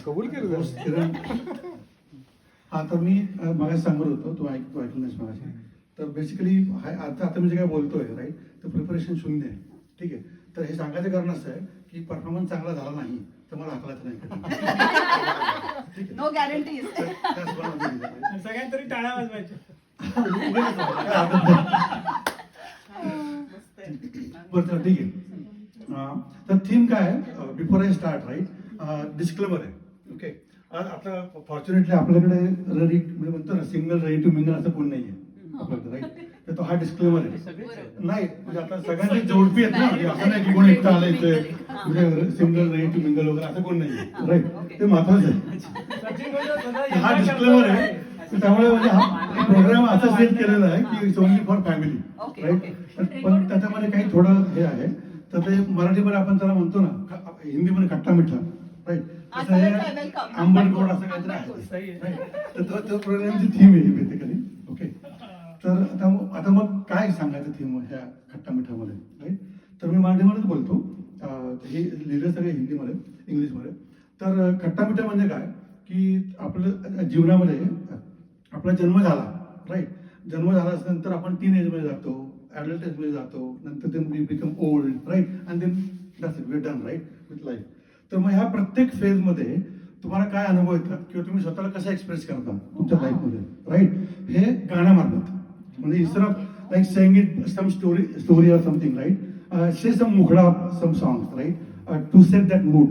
कबूल केलं. हा, तर मी मगाशी सांगत होतो, तू ऐकलं नाहीस मगाशी. तर बेसिकली आता मी जे काय बोलतोय राईट, तर प्रिपरेशन शून्य आहे. ठीक आहे. तर हे सांगायचं कारण असं आहे की परफॉर्मन्स चांगला झाला नाही तर मला हाकलायचं नाही. No guarantee. सगळ्यांत तरी टाळ्या वाजवायच्या. बरं, ठीक आहे. तर थीम काय आहे, before I start right, disclaimer आहे. ओके. आज आता फॉर्च्युनेटली आपल्याकडे म्हणजे म्हणतो ना सिंगल रेडी टू मिंगल असं कोण नाहीये आपल्याकडे राईट. तर तो हा डिस्क्लेमर आहे. नाही म्हणजे आता सगळ्यांची जोडपी आहेत ना, असं नाही की कोण एकटा आलं इथे म्हणजे सिंगल रेडी टू मिंगल वगैरे असं कोण नाहीये राईट. ते महत्वाचं आहे. हा डिस्क्लेमर आहे. त्यामुळे म्हणजे हा प्रोग्राम असा सेट केलेला आहे की it's only for family right. पण त्याच्यामध्ये काही थोडं हे आहे. तर ते मराठीमध्ये आपण त्याला म्हणतो ना, हिंदीमध्ये खट्टा मिठा राईट, आंबट गोड असं काहीतरी आहे. तर प्रोग्रामची थीम आहे बेसिकली. ओके. तर आता मग काय सांगायचं थीम ह्या खट्टा मिठामध्ये राईट. तर मी मराठीमध्येच बोलतो, हे लिहिलं सगळं हिंदीमध्ये इंग्लिशमध्ये. तर खट्टा मिठा म्हणजे काय की आपलं जीवनामध्ये आपला जन्म झाला राईट. जन्म झाल्यानंतर आपण टीन एजमध्ये जातो, ॲडल्ट एजमध्ये जातो, नंतर then we become old right, and then that's it, we done right with life. तर मग ह्या प्रत्येक फेजमध्ये तुम्हाला काय अनुभव येतात किंवा तुम्ही स्वतःला कसं एक्सप्रेस करता तुमच्या लाईफमध्ये राईट, हे गाण्यामार्फत. म्हणजे instead of like saying it some story or something right, say some mukhda some songs right to set that mood.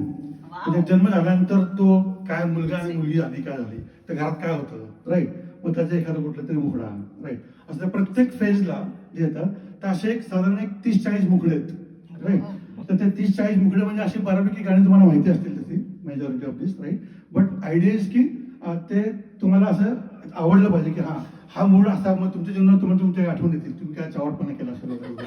म्हणजे जन्म झाल्यानंतर तो काय मुलगा आणि मुलगी झाली, काय झाली, तर घरात काय होतं राईट, मग त्याचं एखादं कुठलं तरी मुखडा राईट. असं प्रत्येक फेजला जे येतात तर असे एक साधारण 30-40 मुखडे आहेत राईट. तर ते 30-40 मुखडे म्हणजे अशी बऱ्यापैकी गाणी तुम्हाला माहिती असतील तशी majority of this right. But idea is की ते तुम्हाला असं आवडलं पाहिजे की हा मूड असा, मग तुमच्या जीवनात तुम्हाला तुमच्या आठवण येतील, तुम्ही काय चावटपणा केला असेल वगैरे.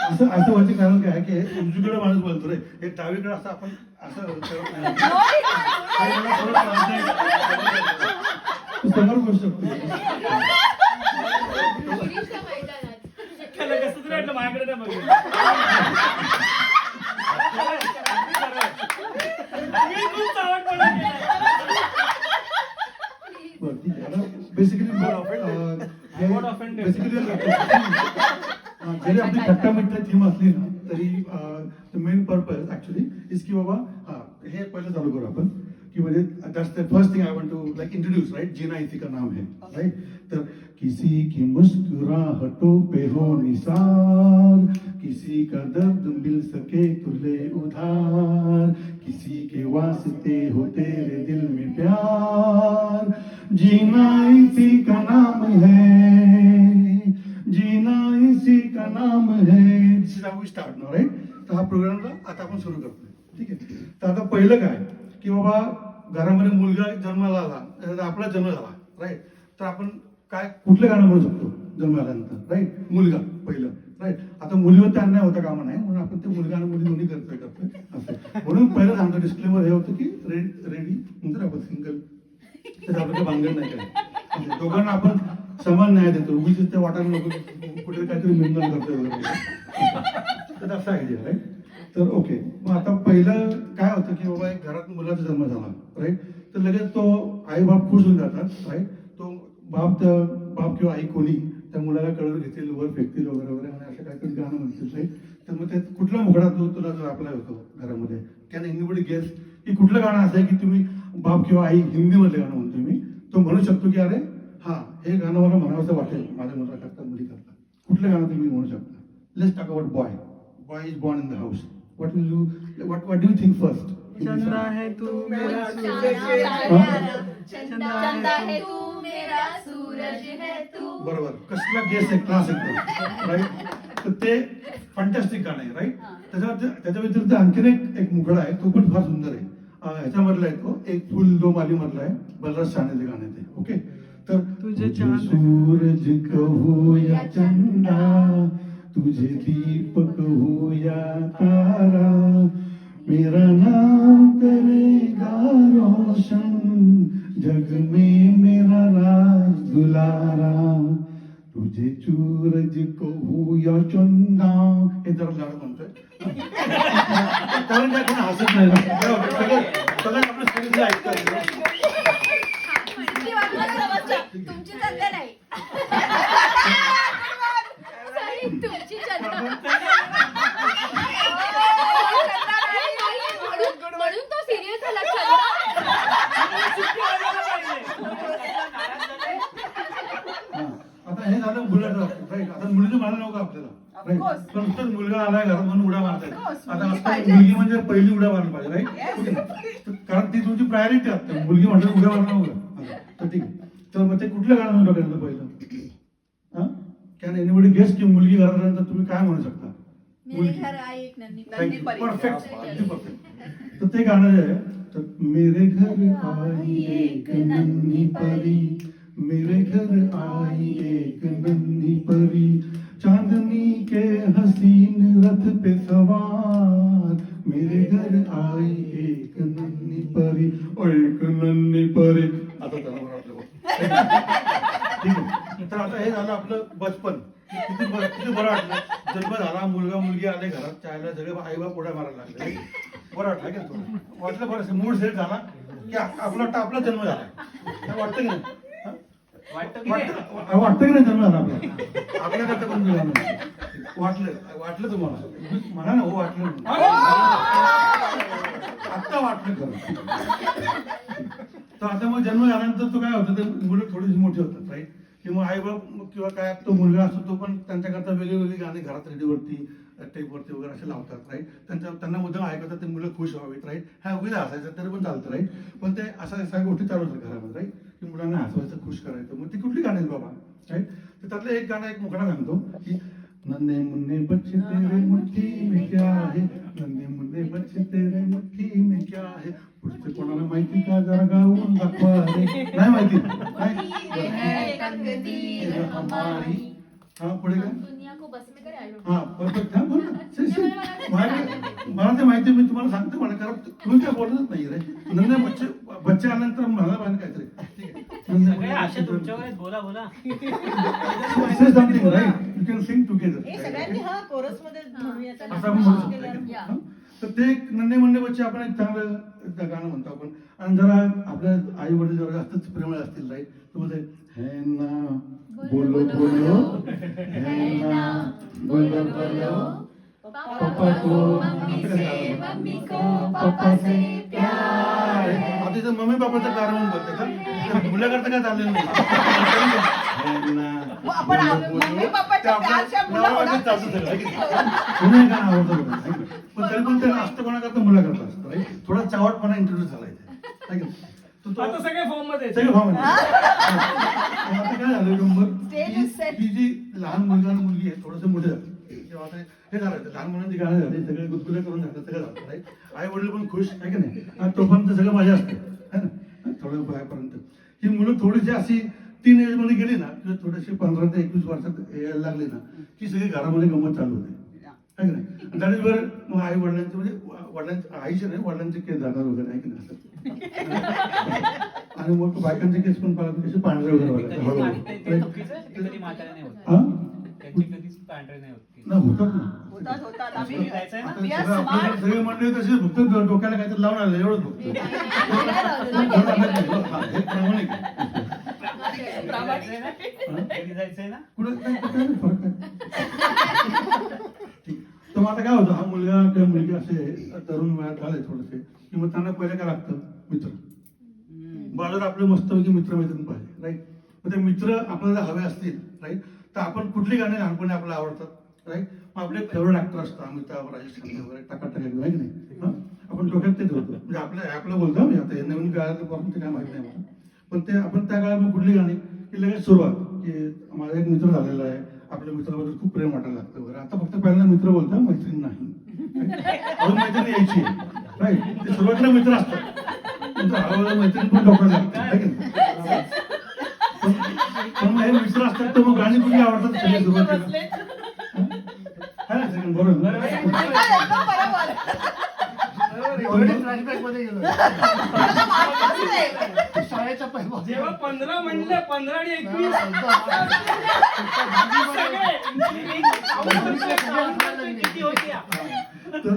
असं व्हायचं कारण काय की उजवीकडे माणूस बोलतो रे, हे डावीकडे असं आपण असं समोर बोलू शकतो. माझ्याकडे बेसिकली जरी आपली खट्टा मिठ्ठा थीम असली ना तरी मेन पर्पज ऍक्च्युली इज की बाबा हे पहिलं चालू करू आपण की म्हणजे that's the first thing I want to like introduce right. जीना इसी का नाम है राइट. तर किसी की मुस्कुराहटों पे हो निसार, किसी का दर्द मिल सके तुले उधार, किसी के वास्ते हो तेरे दिल में प्यार, जीना इसी का नाम है, जीना इसी का नाम है. This is how we start now right. तर हा प्रोग्रामला आता आपण सुरू करतोय. ठीक आहे. तर आता पहिलं काय की बाबा घरामध्ये मुलगा जन्माला आला, आपला जन्म झाला राईट. तर आपण काय कुठलं गाणं म्हणू शकतो जन्म झाल्यानंतर राईट, मुलगा पहिलं राईट. आता मुलीवर अन्याय होता कामा नाही म्हणून आपण ते मुलगा आणि मुली दोन्ही करतोय असं. म्हणून पहिलं सांगतो डिस्क्लेमर हे होतं की रेडी नंतर आपण सिंगल, तर आपलं भांगण नाही काय, दोघांना आपण समान न्याय देतो. उगीच ते वाटायला नको कुठे काहीतरी मिळून करतोय वगैरे. तर असं आयडिया राईट. तर ओके. मग आता पहिलं काय होतं की बाबा एक घरात मुलाचा जन्म झाला राईट, तर लगेच तो आई बाप खुश होऊन जातात राईट. तो बाप किंवा आई कोणी त्या मुलाला कळवर घेतील, वर फेकतील वगैरे वगैरे आणि असं काहीतरी गाणं म्हणतील राईट. तर मग ते कुठला मुखडा तुला जो अप्लाय होतो घरामध्ये, कॅन एनीबडी गेस की कुठलं गाणं असं आहे की तुम्ही बाप किंवा आई हिंदीमधलं गाणं म्हणतो मी, तो म्हणू शकतो की अरे हे गाणं मला म्हणावंसं वाटेल माझ्या मुला करता मुली करता. कुठलं गाणं तुम्ही म्हणू शकता. Let's talk about boy is born in the house. What do you think first? Chanda है तू मेरा सूरज है तू. बरोबर. कसला गेस आहे, क्लास एकदम राईट. तर ते फंटॅस्टिक गाणं आहे राईट. त्याच्या व्यतिरिक्त आणखीन एक मुखडा आहे, तो पण फार सुंदर आहे. ह्याच्यामधला आहे तो एक फुल दो माली मधला आहे, बलराज सानेचे गाणे ते. ओके. तर तुझे सूरज कहो या चंदा, तुझे दीपक हो या तारा, मेरा नाम करेगा रोशन जग में मेरा राज दुलारा तुझे सूरज को या चंदा हे जरा लाड म्हणतोय कारण काय कोणी हसत नाही ना सगळं आपलं स्टोरीला ऐकतात तुमची चंदा नाही तुमची चंदा म्हणून तो सिरियस झाला आता हे झालं मुलाचं राईट आता मुलीचं मला नव्हतं आपल्याला राईट पण नुसतंच मुलगा आलाय घरात म्हणून उड्या मारतायत आता असं मुलगी म्हणजे पहिली उड्या मारली पाहिजे राईट कारण ती तुमची प्रायोरिटी असते मुलगी म्हणजे उड्या मारणं नव्हतं तर ठीक आहे तर मग ते कुठलं गाणं डोक्यात पहिलं कॅन एनीबडी गेस की मुलगी घरात तुम्ही काय म्हणू शकता मेरे घर आई एक नन्ही परफेक्ट अगदी परफेक्ट तर ते गाणं जे आहे तर मेरे घर आई एक नन्ही परी मेरे घर आई एक नन्ही परी चांदनी के हसीन रथ पे सवार मेरे घर आई एक नन्ही परी ओ एक नन्ही परी आता त्याला वाटलं ठीक आहे तर आता हे झालं आपलं बचपन किती बरं वाटलं जन्म झाला मुलगा मुलगी आले घरात चायला सगळे आई बाप उड्या मारायला लागले बरं वाटलं की तुला वाटलं बरं मूड सेट झाला की आपला वाटतं आपला जन्म झाला वाटतं की नाही वाटतं की नाही जन्म झाला आपला आपल्याकडे पण वाटलं तुम्हाला म्हणा ना हो वाटलं आत्ता वाटलं खरं तर आता मग जन्म झाल्यानंतर तो काय होतं ते मुलं थोडीशी मोठी होतात राईट किंवा आई बाप किंवा काय तो मुलगा असतो तो पण त्यांच्याकरता वेगळी गाणी घरात रेडिओवरती टेपवरती वगैरे असे लावतात राईट त्यांना मुद्दाम ऐकतात ते मुलं खुश व्हावीत राईट ह्या उभीला हसायचं तरी पण चालतं राईट पण ते अशा सगळ्या गोष्टी चालू होतात घरामध्ये राईट की मुलांना हसवायचं खुश करायचं मग ती कुठली गाणी आहेत बाबा राईट तर त्यातलं एक गाणं एक मुखडा सांगतो की नन्हे मुन्ने बच्चे तेरे मुट्ठी में क्या है नन्हे मुन्ने बच्चे तेरे मुट्ठी में क्या है पुढचं कोणाला माहिती का जरा गाऊन दाखवा रे नाही माहिती हमारी हा पुढे काय दुनिया को बस में करे हा परफेक्ट हा बोल मला ते माहिती मी तुम्हाला सांगतो मला कारण तुम्ही काय बोलतच नाही रे नन्हे बच्चे आल्यानंतर मला माहिती काहीतरी सगळे अशा तुमच्यावर आहेत, बोला बोला say something right you can sing together हे सगळ्यांनी हा कोरस मध्ये म्हणूया असं आपण म्हणू शकतो तर ते एक नन्हे मुन्ने बच्चे आपण एक चांगलं गाणं म्हणतो आपण आणि जरा आपल्या आई वडील जरा जास्तच प्रेमळ असतील राईट तर मग है ना बोलो बोलो है ना बोलो बोलो पापा को मम्मी को पापा से प्यार आता इथं मम्मी पापाचं कारण म्हणून बोलते का मुलाकरता काय चाललेलं नाही है ना आपण मम्मी पप्पाच्या प्यारच्या मुलं होणार चालतं सगळं पुन्हा एक गाणं आवडतं बघा, है की? पण तरी पण ते असतं कोणाकरता मुलाकरता असतं right? थोडा चावटपणा इंट्रोड्यूस झाला इथे है की? तर तो- आता सगळे फॉर्म मध्ये सगळे भाव म्हणतात. आता काय झालं गंमत Stage की is set. ही जी लहान मुलगा आणि मुलगी आहे थोडंसं मोठे झालं तेव्हा आता हे झालं लहान मुलांची गाणं झाली सगळे गुदगुल्या करून झालं सगळं झालं राईट आई वडील पण खुश आहे की नाही आणि तोपर्यंत सगळं मजा असते है ना थोडं बाहेरपर्यंत ही मुलं थोडीशी अशी टीन एज मध्ये गेली ना किंवा थोडीशी 15 ते 21 वर्षात यायला लागली ना की सगळी घरामध्ये गंमत चालू होते आहे की नाही दॅट इज वर मग आई वडिलांचे म्हणजे वडिलांचे आईचे नाही वडिलांचे केस जाणार वगैरे आहे की नाही असं आणि मग बायकांचे केस पण पाहिजे कसे पांढरे वगैरे हा नाही होतात ना होतात होतात आम्ही आता We are सगळं आपल्याला smart. सगळे मंडळी तशी फक्त डोक्याला काहीतरी लावून आलं एवढंच फक्त हे प्रामाणिक जायचंय ना कुठं काय फरक आहे ठीक. तर मग आता काय होतं हा मुलगा किंवा मुलगी असे तरुण वयात आले थोडेसे की मग त्यांना पहिले काय लागतं मित्र बाजार आपले मस्तपैकी मित्र मैत्रीण पाहिजे राईट मग ते मित्र आपल्याला हवे असतील राईट तर आपण कुठली गाणी लहानपणी आपल्याला आवडतात राईट मग आपले फेवरेट ऍक्टर असतात अमिताभ राजेश खन्ना वगैरे टाकाटाक आहे की नाही हा? आपण डोक्यात तेच होतो म्हणजे आपलं बोलतो मी आता नवीन काळात पासून ते काय माहिती नाही मला पण ते आपण त्या काळात मग कुठली गाणी की लगेच सुरुवात की माझा एक मित्र झालेला आहे आपल्या मित्राबद्दल खूप प्रेम वाटायला लागतं वगैरे आता फक्त पहिल्यांदा मित्र बोलतो मैत्रीण नाही अजून मैत्रीण यायची राईट ते सुरुवातीला मित्र असतात पण हळूहळू मैत्रीण पण डोक्याला लागतं आहे की नाही? पण मग हे मित्र असतात तर मग गाणी कुठली आवडतात सगळे सुरुवातीला है ना सगळं बरोबर बरोबर. शाळेत याच्या पाहिजे जेव्हा 15 म्हणलं 15 आणि 21 सगळे किती होत्या तर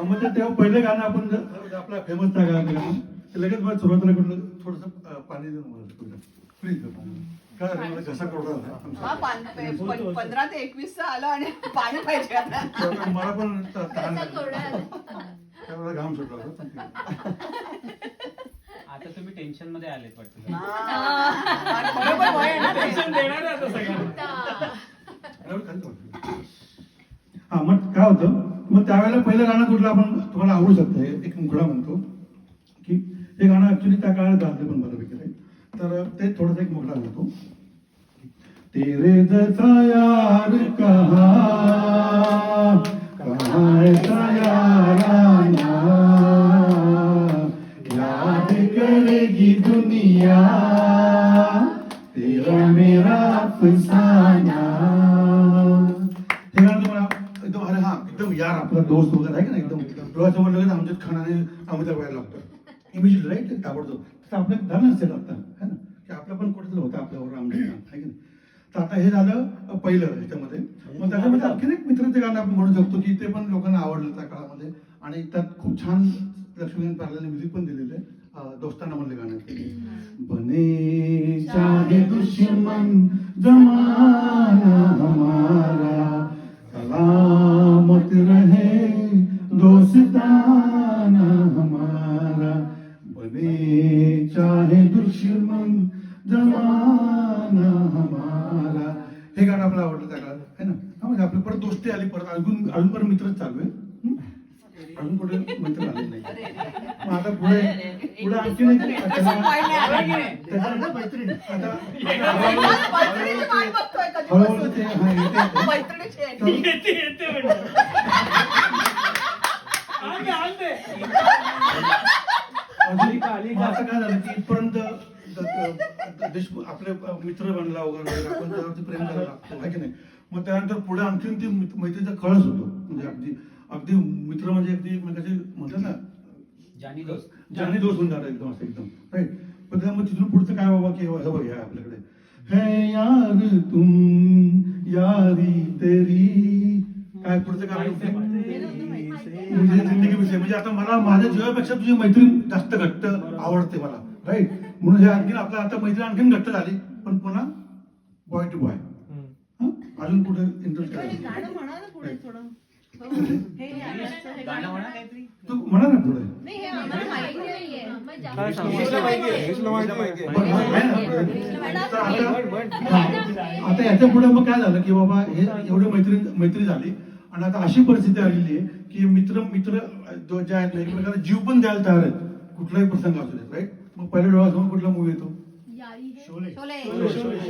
मग तेव्हा पहिलं गाणं आपण आपला फेमस त्या गाणं ते लगेच मला सुरुवातीला कुठलं थोडंसं पाणी देऊन मला प्लीज काय झालं, मला घसा कोरडा हा, झाला. 15 ते 21 आलं आणि पाणी पाहिजे आता. तेव्हा मला पण तहान घसा लागली. कोरडा झाला. त्यावेळेला घाम सुटला होता. आता तुम्ही टेन्शन मध्ये आलेत वाटतं हा, बरोबर वय आहे ना ते. टेन्शन देणार आहे आता सगळ्यांना त्यावेळेला खाली वाटलं. हा मग काय होतं, मग त्यावेळेला पहिलं गाणं कुठलं आपण तुम्हाला आवडू शकतं, एक मुखडा म्हणतो की हे गाणं ऍक्च्युली त्या काळात गाजलं पण बऱ्यापैकी नाही, तर ते थोडंसं एक मुखडा म्हणतो. तेरे जैसा यार कहाँ ऐसा याराना, याद करेगी दुनिया तेरा मेरा अफसाना. हे गाणं तुम्हाला एकदम अरे हा एकदम यार आपला दोस्त वगैरे आहे का ना, एकदम डोळ्यासमोर लगेच आमच्यात खानाने अमिताभ बच्चन लागतं इमिजिएट राईट ताबडतोब. तर आपलं धन असेल आता है ना, की आपलं पण कुठेतरी होतं आपल्यावर आमच्या आहे की नाही. तर आता हे झालं पहिलं ह्याच्यामध्ये. मग त्याच्यामध्ये आणखीन एक मित्राचं गाणं आपण म्हणू शकतो की ते पण लोकांना आवडलं त्या काळामध्ये आणि त्यात खूप छान लक्ष्मीकांत पार्लाने म्युझिक पण दिलेलं आहे. दोस्ताना मधले गाणं बने चाहे दुश्मन जमाना हमारा, सलामत रहे दोस्ताना हमारा, बने चाहे दुश्मन जमाना हमारा. हे गाणं आपल्याला आवडलं त्या काळात है ना. हा म्हणजे आपली परत दोस्ती आली, परत अजून परत मित्रच चालू आहे. अजून कुठे मित्र आले नाही. मग आता पुढे आणखी नाही तसं point नाही आलं की नाही? मैत्रिणी आता मैत्रिणीची वाट बघतोय हळूहळू कधीपासून. ते हा येते. मैत्रिणीची आहे. येते म्हणलं आणते मग असं काय झालं की इथपर्यंत आपले मित्र बनला वगैरे आपण त्यावरती प्रेम करायला लागतो आहे की नाही. मग त्यानंतर पुढे आणखीन ती मैत्रीचा कळस होतो, म्हणजे अगदी अगदी मित्र म्हणजे अगदी म्हणजे म्हणतात ना जानी दोस्त जानी दोस्त होऊन जातात एकदम असं एकदम राईट. पण मग तिथून पुढचं काय बाबा की हे बघ आपल्याकडे है यार तुम यारी तेरी, काय पुढचं काय म्हणजे जिंदगीविषयी, म्हणजे आता मला माझ्या जीवापेक्षा तुझी मैत्रीण जास्त घट्ट आवडते मला राईट. म्हणून हे आणखीन आपलं आता मैत्रीण आणखीन घट्ट झाली, पण पुन्हा बॉय टू बॉय. अजून कुठे इंटरेस्ट गाणं म्हणा ना पुढे थोडं. हे गाणं- हे गाणं म्हणा गाणं- काहीतरी तू म्हणा ना पुढे. नाही, हे आम्हाला माहिती नाहीये. मग जाऊ. पण आहे ना. तर आता याच्या पुढे मग काय झालं की बाबा हे एवढं मैत्री झाली आणि आता अशी परिस्थिती आलेली आहे की मित्र जे आहेत ना एकमेकांना जीव पण द्यायला तयार आहेत कुठलाही प्रसंग असू देत राईट. मग पहिल्या डोळ्यासमोर कुठला मूवी येतो, यारी है. शोले.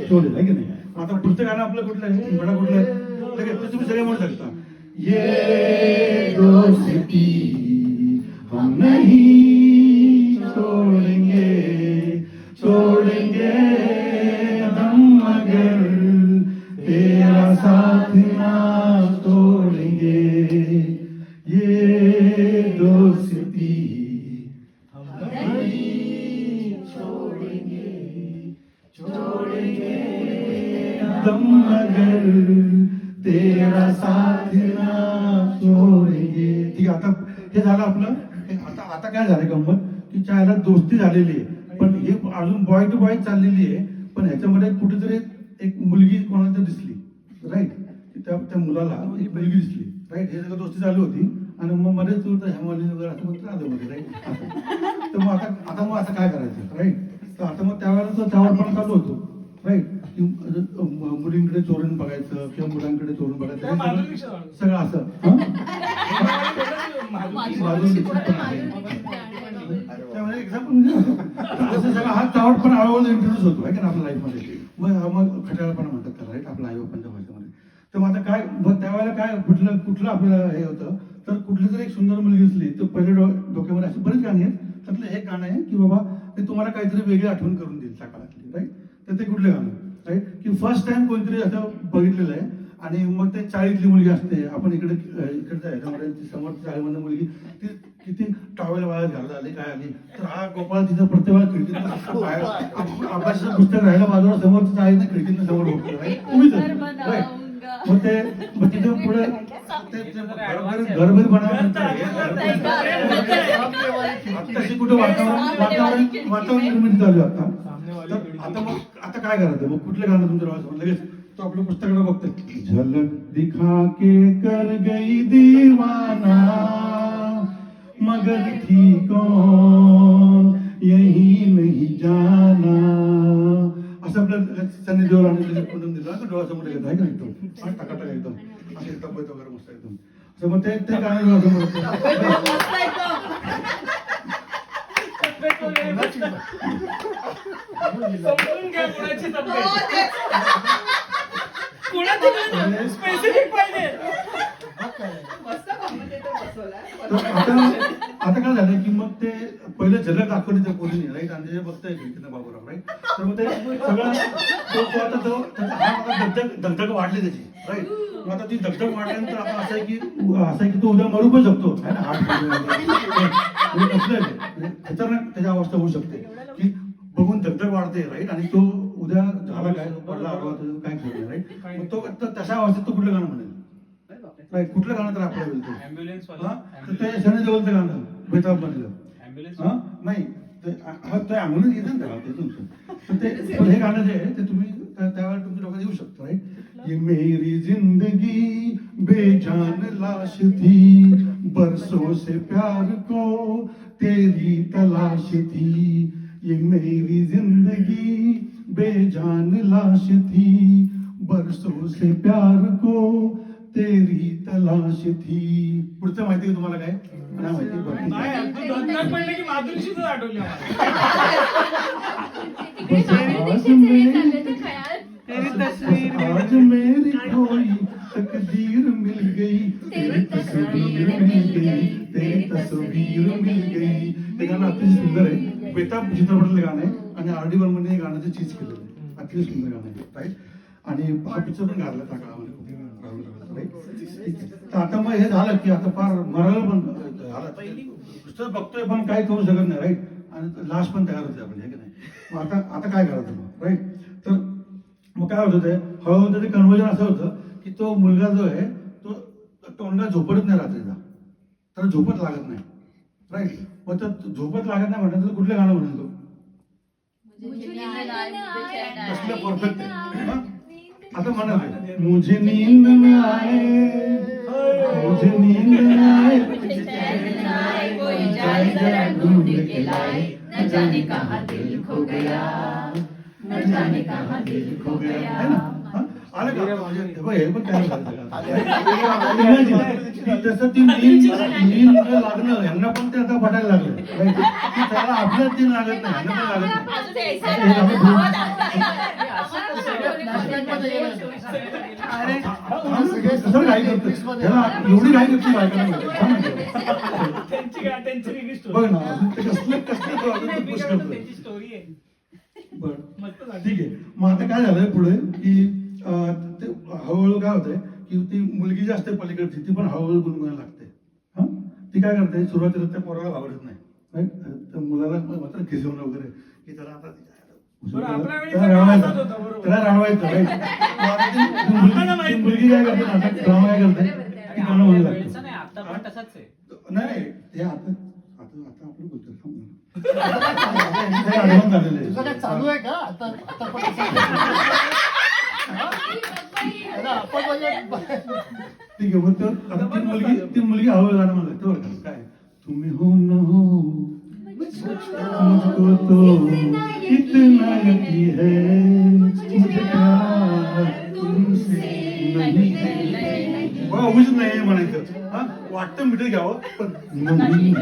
शोले आहे की नाही. आता पुढचं गाणं आपलं कुठलं आहे, बडा कुठलं आहे लगेच ते तुम्ही सगळे म्हणू शकता. ये दोस्ती हम नहीं छोड़ेंगे हम मगर तेरा साथ ना छोड़ेंगे. ये दोस्ती हम नहीं छोड़ेंगे दम मगर तेरा साथ ना छोड़ेंगे. ठीक आहे. आता हे झालं आपलं. आता काय झालं गंमत की चायला दोस्ती झालेली आहे, पण हे अजून बॉय टू बॉय चाललेली आहे. पण ह्याच्यामध्ये कुठेतरी एक मुलगी कोणाला तरी दिसली राईट. त्या मुलाला एक मुलगी दिसली राईट. हे सगळं दोस्ती चालू होती आणि मग मध्ये तू हेमाली वगैरे असं म्हणत राहतो मध्ये राईट. तर मग आता मग असं काय करायचं राईट. तर आता मग त्यावेळेला तो त्यावरपणा चालू होतो राईट. की मुलींकडे चोरून बघायचं किंवा मुलांकडे चोरून बघायचं सगळं असं. त्यामुळे एक्झाम्पल म्हणजे असं सगळं हा चावटपणा हळूहळू इंट्रोड्यूस होतो आहे का आपल्या लाईफमध्ये. मग खट्याळपणा म्हणतात त्याला राईट आपल्या आई बापांच्या भाषेमध्ये. तर मग आता काय मग त्यावेळेला काय कुठलं आपल्याला हे होतं, तर कुठली जर एक सुंदर मुलगी दिसली तर पहिले डोक्यामध्ये अशी बरीच गाणी आहेत. त्यातलं हे गाणं आहे की बाबा ते तुम्हाला काहीतरी वेगळी आठवण करून देईल त्या काळातली राईट. तर ते कुठलं गाणं राईट की फर्स्ट टाइम कोणतरी असं बघितलेलं आहे आणि मग ते चाळीतली मुलगी असते, आपण इकडे ह्याच्यामध्ये समोर चाळीमधली मुलगी ती किती टॉवेल वाळत घालत आले काय आली तर हा गोपाळ तिथं प्रत्येक वेळा खिडकीतनं बाहेर अभ्यासाचं पुस्तक राहिलं बाजूला समोर तिथं आहे ना खिडकीतनं समोर बघतो right? उभीच आहे, right? मग तिथं पुढे घरभर आत्ताशी कुठं वातावरण निर्मिती चालू आहे आता मग आता काय करायचं मग कुठलं गाणं तुमच्या डोळ्यासमोर लगेच तो आपल्या पुस्तकाकडे बघतोय झलक दिखा के कर गई दीवाना मगर थी कौन यही नहीं जाना असं आपल्या सनी देओल आणि म्हणून दिलं तर डोळ्यासमोर येत आहे का एकदम आणि टकाटक एकदम असे तब्येत वगैरे मस्त एकदम असं मग ते गाणं डोळ्यासमोर समजून घ्या कोणाची तब्येत. कोणाची स्पेसिफिक पाहिजे. आता काय झालं की मग ते पहिलं झलक दाखवली त्या पोरीने राईट आणि ते बघताय बाबूराव राईट तर मग ते सगळं दगदग वाढली त्याची राईट मग आता ती दगदग वाढल्यानंतर आता असं आहे की तो उद्या मरू पण शकतो है ना खतरनाक त्याची अवस्था होऊ शकते की बघून दगदग वाढते राईट आणि तो उद्या झाला काय पडला आडवा काय करतो राईट मग तो तशा अवस्थेत तो कुठलं गाणं म्हणेल राईट कुठलं गाणं तर आपल्याला बोलतो ॲम्ब्युलन्स तर ते सनी देओलचं गाणं बेताब बनलं ॲम्ब्युलन्स नाही ते अंगणच येतं ना त्याला ते तुमचं तर ते पण हे गाणं जे आहे ते तुम्ही त्यावेळेला तुमच्या डोक्यात येऊ शकता राईट ये मेरी जिंदगी बेजान लाश थी बरसों से प्यार को तेरी तलाश थी ये मेरी जिंदगी बेजान लाश थी बरसों से प्यार को तेरी तलाश थी पुढचं माहिती आहे तुम्हाला काय नाही माहिती नाही तू धन्नात पडले की माधुरीशीच आठवली मला. आज मेरी कोई तकदीर मिल गई तेरी तस्वीर मिल गई तेरी तस्वीर मिल गई ते गाणं अतिशय सुंदर आहे बेताब चित्रपटातलं गाणं आहे आणि R.D. बर्मनने हे गाणं चीज केलेलं आहे अतिशय सुंदर गाणं आहे राईट आणि हा पिक्चर पण गाजला त्या काळामध्ये तर आता मग हे झालं की आता फार मरायला पण झालं पुस्तक बघतोय पण काय करू शकत नाही राईट आणि लाश पण तयार होते आपण हे की नाही मग आता काय करायचं मग राईट तर मग काय होतं ते हळूहळू ते कन्वर्जन असं होतं की तो मुलगा जो आहे तो तोंडा झोपतच नाही रात्रीचा तर झोपत लागत नाही राईट मग तर झोपत लागत नाही म्हणतात तर कुठलं गाणं म्हणतो कसलं परफेक्ट आहे आता म्हणत मुझे नींद में आए मुझे नींद में आए कोई जाए जरा ढूंढ के लाए न जाने कहाँ दिल खो गया न जाने कहाँ दिल खो गया है ना आलं का हे पण काय तसं ती नींद लागणं यांना पण ते आता पडायला लागलं त्याला आपल्याच ती लागत नाही यांना पण लागत नाही एवढी घाई करते बायकांना त्यांची वेगळी स्टोरी. बघ ना कसलं स्टोरी आहे. बरं ठीक आहे मग आता काय झालंय पुढे की ते हळूहळू काय होतंय की ती मुलगी जी असते पलीकडची ती पण हळूहळू गुणगुणायला लागते हा ती काय करते सुरुवातीला त्या पोराला घाबरत नाही राईट त्या मुलाला मात्र खिजवणं वगैरे की त्याला आता त्याला राणवायचं राईट मुलगी काय करते नाटक ड्रामा काय करते ती गाणं म्हणायला लागते नाही आता पण तसाच आहे. नाही ते आता आपलं बोलतो ऍडव्हान्स झालेलं आहे तुझं काय चालू आहे का आता आता पण ठीक आहे मग तर आता ती मुलगी हळूहळू गाणं म्हणलं तेव्हा काय तुम्ही हो न हो मुझको तो इतना यकी है मुझे प्यार तुमसे नहीं है बघा उगीच नाही म्हणायचं हा वाटतं मिठीत घ्यावं पण नाही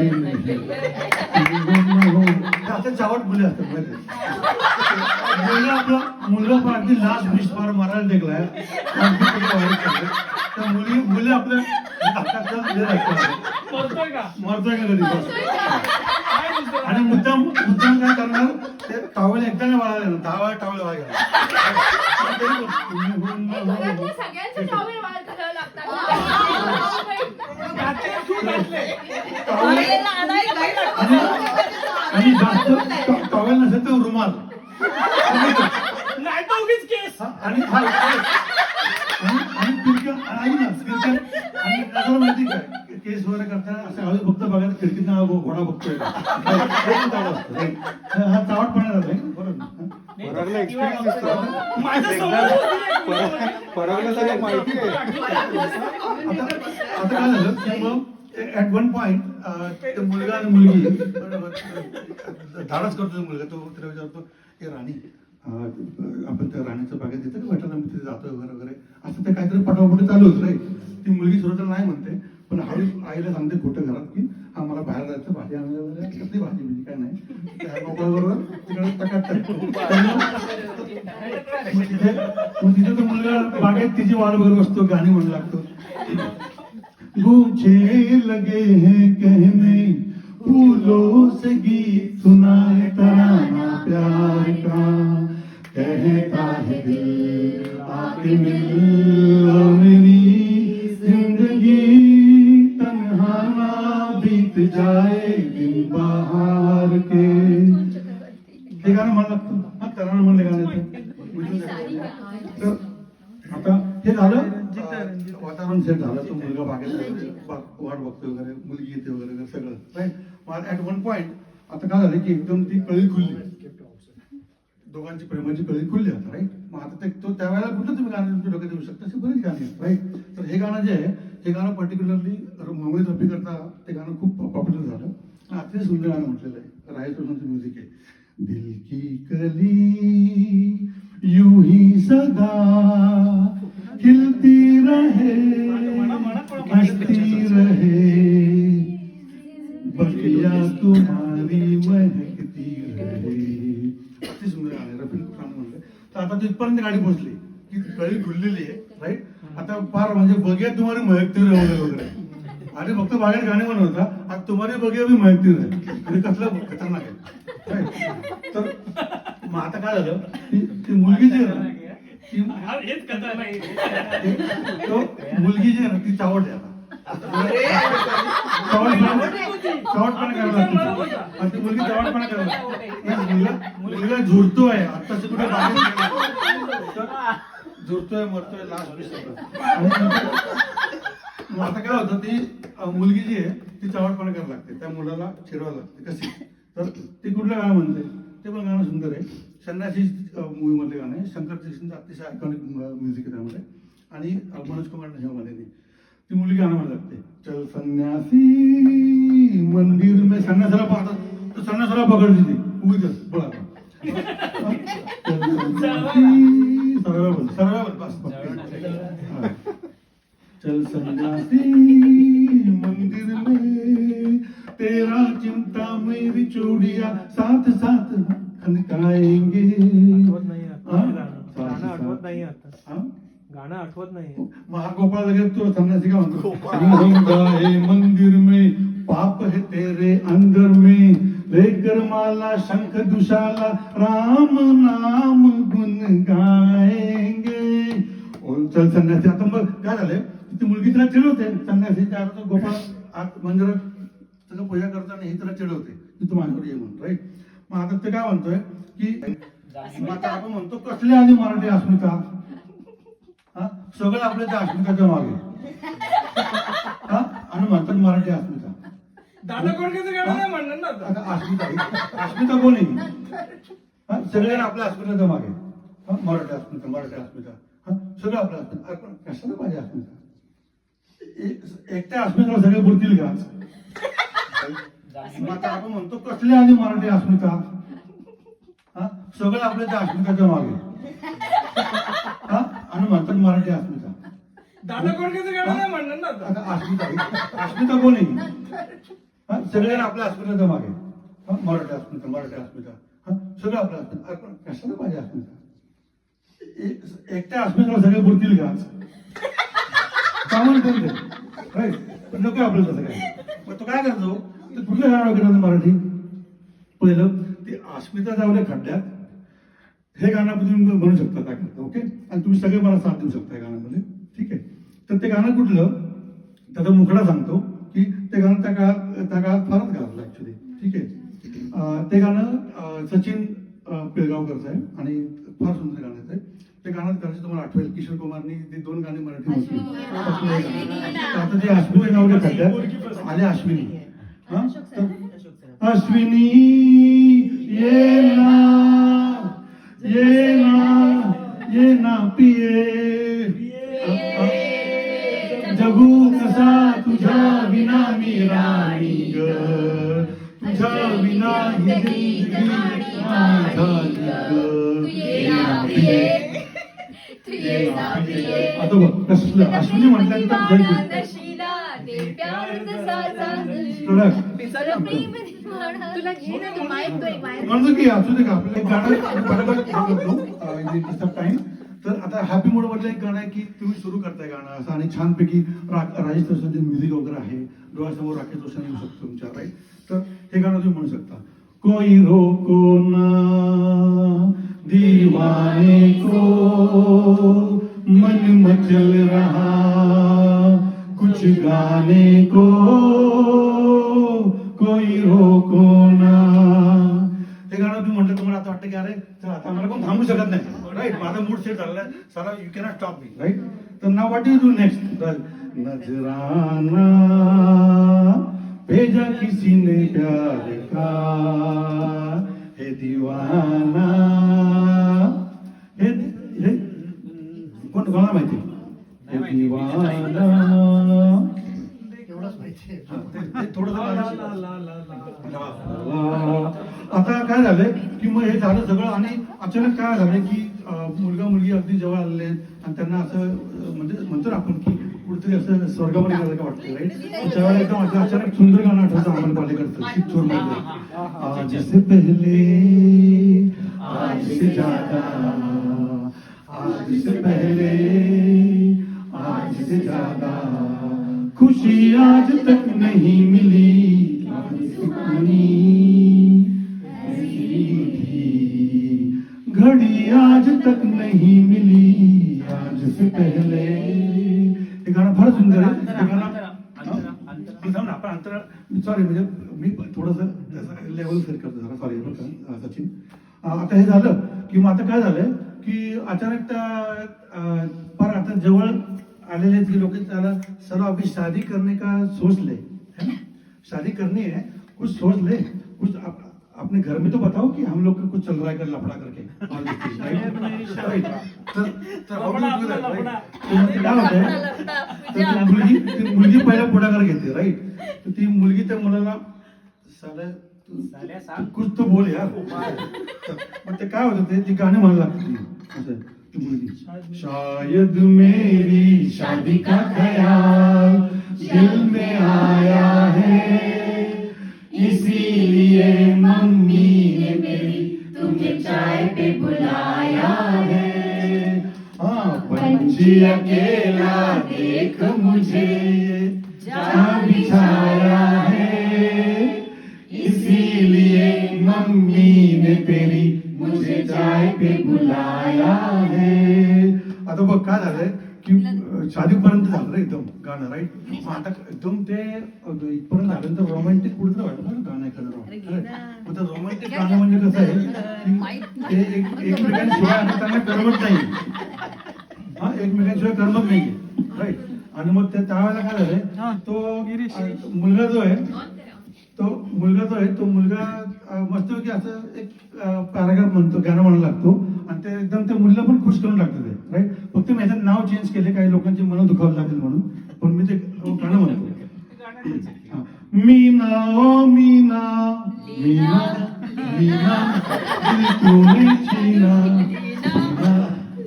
आता चावट मुले असतात माहिती मुलगा पण अगदी लास्ट बीच फार मारायला टेकलाय तर मुली आपल्या मरतोय का? मरतोय का कधी आणि मुद्दाम काय करणार ते टावेल एकदा नाही वाळायला ना 10 वेळा टावेल वाळायला सगळ्यांचे टॉवेल वाळ करावं लागतात घातले, तू घातले. आणि जास्त टॉवेल नसेल तर रुमाल. नाही तर उगीच केस. आणि तिरक्या आई ना तिरक्या आणि त्याला माहिती काय केस वगैरे करताना असं हळू फक्त बघायला खिडकीतनं घोडा बघतोय का. हा चावटपणा झालाय बरोबर ना? माझ्या समोर माहिती आहे. आता काय झालं की मग ऍट वन पॉइंट ते मुलगा आणि मुलगी धाडस करतो मुलगा तो तिला विचारतो की राणी आपण त्या राणीचं बागेत येतं का भेटायला मी तिथे जातोय वगैरे वगैरे असं ते काहीतरी पटापटी चालू होत रे. ती मुलगी सुरुवातीला नाही म्हणते पण हळू आईला सांगते खोटं घरात की हा मला बाहेर जायचं भाजी आणायला वगैरे कसली भाजी म्हणजे काय नाही त्या मोबाईलबरोबर तिकडे टकाटक. मग तिथे तो मुलगा बागेत तिची वाट बघत बसतो गाणी म्हणू लागतो. मुझे लगे हैं कहने फूलों से गीत सुनाए तराना प्यार का कहता है दिल आके मिल मेरी जिंदगी तन्हा ना बीत जाए दिन बहार के. हे गाणं मला लागतं हा तराना म्हणलं गाणं. तर आता हे झालं वातावरण सेट झालं. तो मुलगा बागेत वाट बघतोय वगैरे मुलगी येते वगैरे सगळं राईट. मग ऍट वन पॉइंट आता काय झालं की एकदम ती कळी खुलली दोघांची प्रेमाची कळी खुलली आता राईट. मग आता तो त्यावेळेला कुठलं तुम्ही गाणं तुमच्या डोक्यात येऊ शकता अशी बरीच गाणी आहेत राईट. तर हे गाणं जे आहे हे गाणं पर्टिक्युलरली मोहम्मद रफी करता ते गाणं खूप पॉप्युलर झालं. अतिशय सुंदर गाणं म्हटलेलं आहे. राय चौहानचं म्युझिक आहे. दिल की कली यूं ही सदा खिलती रहे हंसती रहे बगिया तुम्हारी महकती रहे. अति सुंदर गाणं रफी खान म्हणलं. तर आता तिथपर्यंत गाडी पोहोचली की कळी खुललेली आहे राईट. आता फार म्हणजे बगिया तुम्हारी महकती रहे वगैरे वगैरे आणि फक्त बाहेर गाणे म्हणत होता आता तुम्हारी बगिया मी महकती रहे म्हणजे कसलं खतरनाक आहे. तर मग आता काय झालं ती मुलगी जी आहे ना ती हेच कथा नाही. तो मुलगी जी आहे ना ती चावट आहे आता. चावटपणा करायला लागते. आणि ती मुलगी चावटपणा करायला लागते. मुलगा झुरतोय आत्ताच कुठे बाहेर झुरतोय मरतोय लास्ट. मग आता काय होतं ती मुलगी जी आहे ती चावटपणा करायला लागते. त्या मुलाला चिरवायला लागते कशी. तर ती कुठलं गाणं म्हणते ते पण गाणं सुंदर आहे. संन्यासी मूवी मधले गाणं आहे. शंकर जयसिंगचं अतिशय आयकॉनिक म्युझिक आहे त्यामध्ये आणि मनोज कुमार ह्यामध्ये ती मुलगी गाणं म्हणत लागते. चल संन्यासी मंदिर में संन्यासाला पाहतात तर संन्यासाला पकडते ती उगीच बोला सर्व बस. चल सन्यासी मंदिर में तेरा चिमटा मेरी चूड़िया साथ साथ खनकाएंगे. गाणं आठवत नाही. महागोपाळ लगेच तो सन्यासी का म्हणतो गंगाए मंदिर में पाप है तेरे अंदर में लेकर माला शंख दुशाला राम नाम गुण गाएंगे. चल संन्यासी. आता मग काय झालंय ती मुलगी तिला चिडवते संन्यासी तो गोपाळ आत मंदिरात सगळं पूजा करताना ही तिला चिडवते की तू माझ्याकडे ये म्हणून राईट. मग आता ते काय म्हणतोय की आता आपण म्हणतो कसले आली मराठी अस्मिता हा सगळं आपल्या त्या अस्मिताच्या मागे हा आणि म्हणतात मराठी अस्मिता. दादा कोणत्याचं गाणं नाही म्हणणार ना आता. आता अस्मिता कोण आहे सगळे आपल्या अस्मिताच्या मागे मराठी अस्मिता हा सगळं आपल्या अस्मिता. आपण कशाला पाहिजे अस्मिता. एकट्या अस्मिताला सगळे बोलतील का. आता आपण म्हणतो कसले आली मराठी अस्मिता हा सगळं आपल्या त्या अस्मिताच्या मागे हा आणि म्हणतात मराठी अस्मिता. दादा कोणत्याचं गाणं नाही म्हणणार ना आता. आता अस्मिता कोण आहे सगळे आपल्या अस्मिताच्या मागे मराठी अस्मिता हा सगळं आपल्या अस्मिता. आपण कशाला पाहिजे अस्मिता. एकट्या अस्मिताला सगळे बोलतील का सामान राईट नको आपलं तसं काय. मग तो काय करतो तर कुठलं गाणं वगैरे मराठी पहिलं ते अस्मिता जावल्या खड्ड्यात हे गाणं तुम्ही म्हणू शकता काय करता ओके. आणि तुम्ही सगळे मला साथ देऊ शकता या गाण्यामध्ये ठीक आहे. तर ते गाणं कुठलं त्याचा मुखडा सांगतो की ते गाणं त्या काळात फारच गाजलं ऍक्च्युली. ठीक आहे. ते गाणं सचिन पिळगावकरचं आहे आणि फार सुंदर गाणं आहे ते. ते गाणं कदाचित तुम्हाला आठवेल, किशोर कुमारनी ते 2 गाणी मराठीमध्ये आता ते अश्विनी नाव घेतात त्यात आले अश्विनी. हा? तर अश्विनी ये ना पिये जगू कसा तुझ्या विना मी राणी ग, तुझ्या विना ही जिंदगी झाली ग. आता बघ कसलं अश्विनी म्हटल्यानंतर तुला घे ना तू माईक तो एक बाहेर. म्हणतो की असू दे का आपलं एक गाणं टाइम. तर आता हॅपी मूड मधलं एक गाणं आहे की तुम्ही सुरू करताय गाणं असं आणि छानपैकी राजेश तोषांचे म्युझिक वगैरे आहे, डोळ्यासमोर राकेश रोशन येऊ शकतो तुमच्या, राईट. तर हे गाणं तुम्ही म्हणू शकता. कोई रोको ना दीवाने को मन मचल रहा कुछ गाने को कोई रोको ना. हे गाणं तुम्ही म्हटलं तुम्हाला आता वाटतं की अरे चला आता मला कोण थांबू शकत नाही, राईट. माझा मूड सेट झालेला आहे, सारा you cannot stop me, right. तर now what you do next. नजराना भेजा किसी ने प्यार का है दीवाना. हे कोणाला माहिती हे दीवाना. एवढंच माहिती थोडं आता काय झालंय की मग हे झालं सगळं आणि अचानक काय झालंय की मुलगा मुलगी अगदी जवळ आलेले आहेत आणि त्यांना असं म्हणजे म्हणतो आपण की कुठेतरी असं स्वर्गामध्ये गेलं का वाटतं, राईट. त्यावेळेला एकदम असं अचानक सुंदर गाणं आठवतं अमोल पालेकरचं किशोर मध्ये. आज से पहले आज से ज्यादा आज से पहले आज से ज्यादा खुशी आज तक नहीं मिली आज कितनी घड़ी आज तक नहीं मिली आज से पहले. हे गाणं फार सुंदर आहे. हे गाणं आपण अंतराळ सॉरी म्हणजे मी थोडंसं लेवल सेट करतो जरा, सॉरी सचिन. आता हे झालं की मग आता काय झालंय की अचानक त्या पर आता जवळ आलेले लोक त्याला सर अभी शादी करने का सोच ले, है ना. शादी करनी है, कुछ सोच ले, कुछ अपने घर में तो बताओ कि हम लोग का कुछ चल रहा है कर लफड़ा करके. मुलगी पहिला पुढाकार घेते, राईट. तर ती मुलगी त्या मुलाला साला कुछ तो बोल यार. मग ते काय होतं ते ती गाणं म्हणायला लागते शायद मेरी शादी का ख्याल दिल में आया है इसीलिए मम्मी ने मेरी तुम्हें चाय पे बुलाया है. हाँ पंछी अकेला देख मुझे जहाँ बिछाया है इसीलिए मम्मी ने तेरी मुझे चाय पे बुलाया है. आता बघ काय झालंय की शादीपर्यंत झालं रे एकदम गाणं, राईट. आता एकदम ते इथपर्यंत झाल्यानंतर रोमॅन्टिक कुठं व्हायला बरं गाणं एखादं. मग रोमॅन्टिक गाणं म्हणजे कसं आहे ते एकमेकांशिवाय आता त्यांना करमत नाही. हा एकमेकांशिवाय करमत नाही, राईट. आणि मग त्यावेळेला काय झालंय तो मुलगा जो आहे तो मुलगा मस्तपैकी असं एक पॅराग्राफ म्हणतो, गाणं म्हणायला लागतो आणि ते एकदम त्या मुलीला पण खुश करून टाकतं ते, राईट. फक्त मी ह्याचं नाव चेंज केले काही लोकांची मनं दुखावं लागेल म्हणून, पण मी ते गाणं म्हणतो. मीना ओ मीना मीना मीना दिल तूने छीना छीना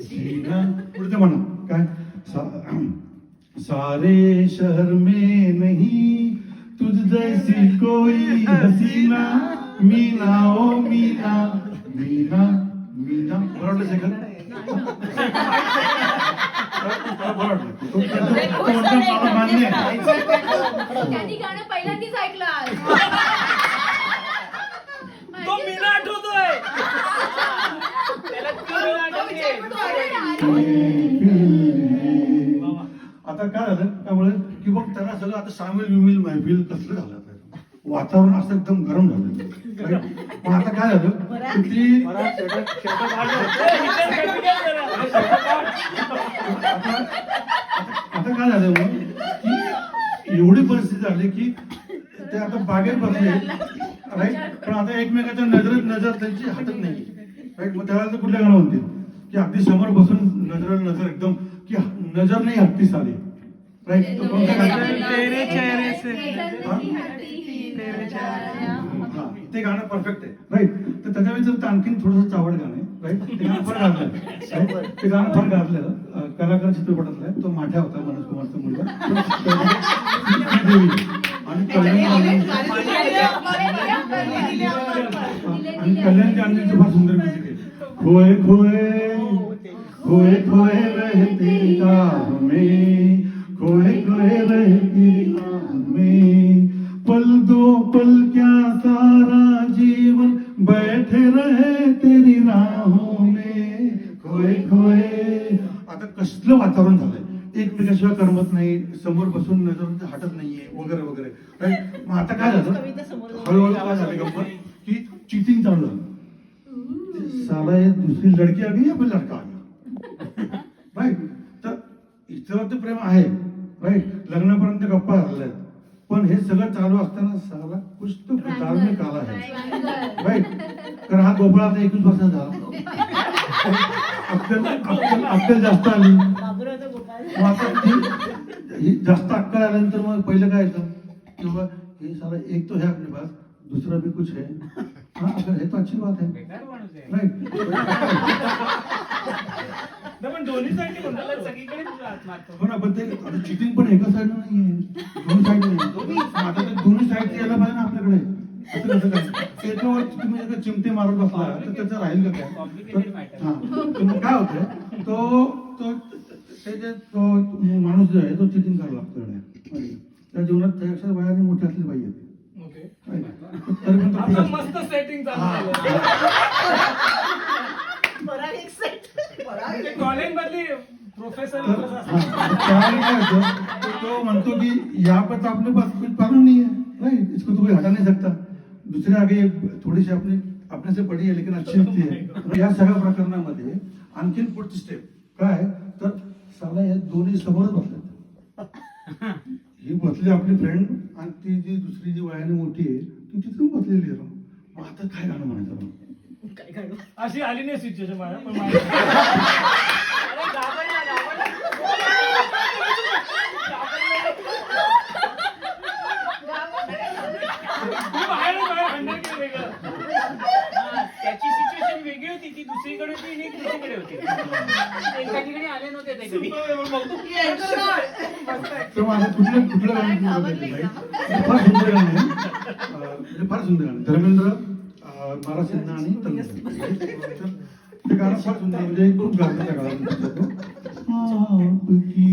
छीना. पुढचं म्हणा काय सारे शहर में नहीं तुझ जैसी कोई हसीना मीना ओ मीना मीना मीना. बरोबर आहे का? त्यांनी गाणं पहिल्यांदाच ऐकलं आज. तो मीना आठवतोय. आता काय झालं त्यामुळे की बघ त्यांना सगळं आता सामील विमील महफिल कसलं झालं आता. वातावरण असं एकदम गरम झालं. Right? पण आता काय झालं की ती आता काय झालं मग की एवढी परिस्थिती झाली की ते आता बागेत बसले राईट, पण आता एकमेकाच्या नजर त्यांची हटत नाही राईट. मग त्यावेळेला कुठल्या गाणं म्हणतील की अगदी समोर बसून नजर एकदम की नजर नाही हटतीस आली राईट. तो कोणता गाणं? तेरे चेहरे से हा, ते गाणं परफेक्ट आहे राईट. तर त्याच्या व्यतिरिक्त आणखीन थोडंसं चावड गाणं आहे राईट. ते गाणं फार गाजलं right? ते गाणं फार गाजलेलं कलाकार चित्रपटातलं आहे. तो माठ्या होता मनोज कुमारचा मुलगा आणि कल्याणची आणखीचं फार सुंदर म्युझिक आहे. खोए खोए खोए खोए रहते राह में, खोए खोए रहते राह में, पल दो पल क्या सारा जीवन बैठे रहे तेरी राहों में, खोए खोए. आता कसलं वातावरण झालंय, एकमेकाशिवाय करमत नाही, समोर बसून नजर हटत नाहीये वगैरे वगैरे राईट. मग आता काय झालं हळूहळू काय झालं गंमत की चिटिंग चालू झालं. साला ये दुसरी लडकी आ गई या फिर लड़का आ गया राईट. तर इथं प्रेम आहे राईट, लग्नापर्यंत गप्पा झाल्या, पण हे सगळं चालू असताना साला कुछ तो दाल में काला है राईट. कारण हा गोपाळ आता 21 वर्षाचा झाला, अक्कल जास्त आली. मग आता ही जास्त अक्कल आल्यानंतर मग पहिलं काय येतं की बाबा हे साला एक तो है अपने पास, दूसरा भी कुछ है. हाँ अगर है तो अच्छी बात है राईट. पण दोन्हीसाठी कोणाला सगळीकडे तुझा हात मारतो. हो ना, पण ते चिटिंग पण एका साईडला नाहीये, दोन्ही साईड नाही. आता ते दोन्ही साईड यायला पाहिजे ना आपल्याकडे. असं कसं काय त्याच्यावर तुम्ही जर चिमटे मारत बसला तर त्याचं राहील का काय. हा तर मग काय होतं तो माणूस जो आहे तो चिटिंग करायला लागतो. त्या जीवनात त्यापेक्षा वयाने मोठी असली पाहिजे तरी पण तो असं मस्त सेटिंग चालू कॉलेज मधली प्रोफेसर तो म्हणतो की यहाँ पर तो अपने पास कुछ कानून नहीं है राइट, इसको तो कोई हटा नहीं सकता. दुसरे आगे थोडीशी अपने से पडी आहे लेकिन अच्छी लगती है. या सगळ्या प्रकरणामध्ये आणखीन पुढची स्टेप काय तर साला या दोन्ही समोरच बसले. ही बसली आपली फ्रेंड आणि ती जी दुसरी जी वयाने मोठी आहे ती तिथून बसलेली आहे. मग आता काय गाणं म्हणायचं मग? अशी आली नाही सिच्युएशन मला पण त्याची सिच्युएशन वेगळी होती, ती दुसरीकडे होती आणि एक दुसरीकडे होती. एका ठिकाणी आले नव्हते ते कधी. तर माझं कुठलं गाणं फार सुंदर गाणं आहे, फार सुंदर गाणं. धर्मेंद्र महाराज सिन्हा आणि तनुजा. ते गाणं फार सुंदर म्हणजे खूप गाजलं त्या काळात. आपकी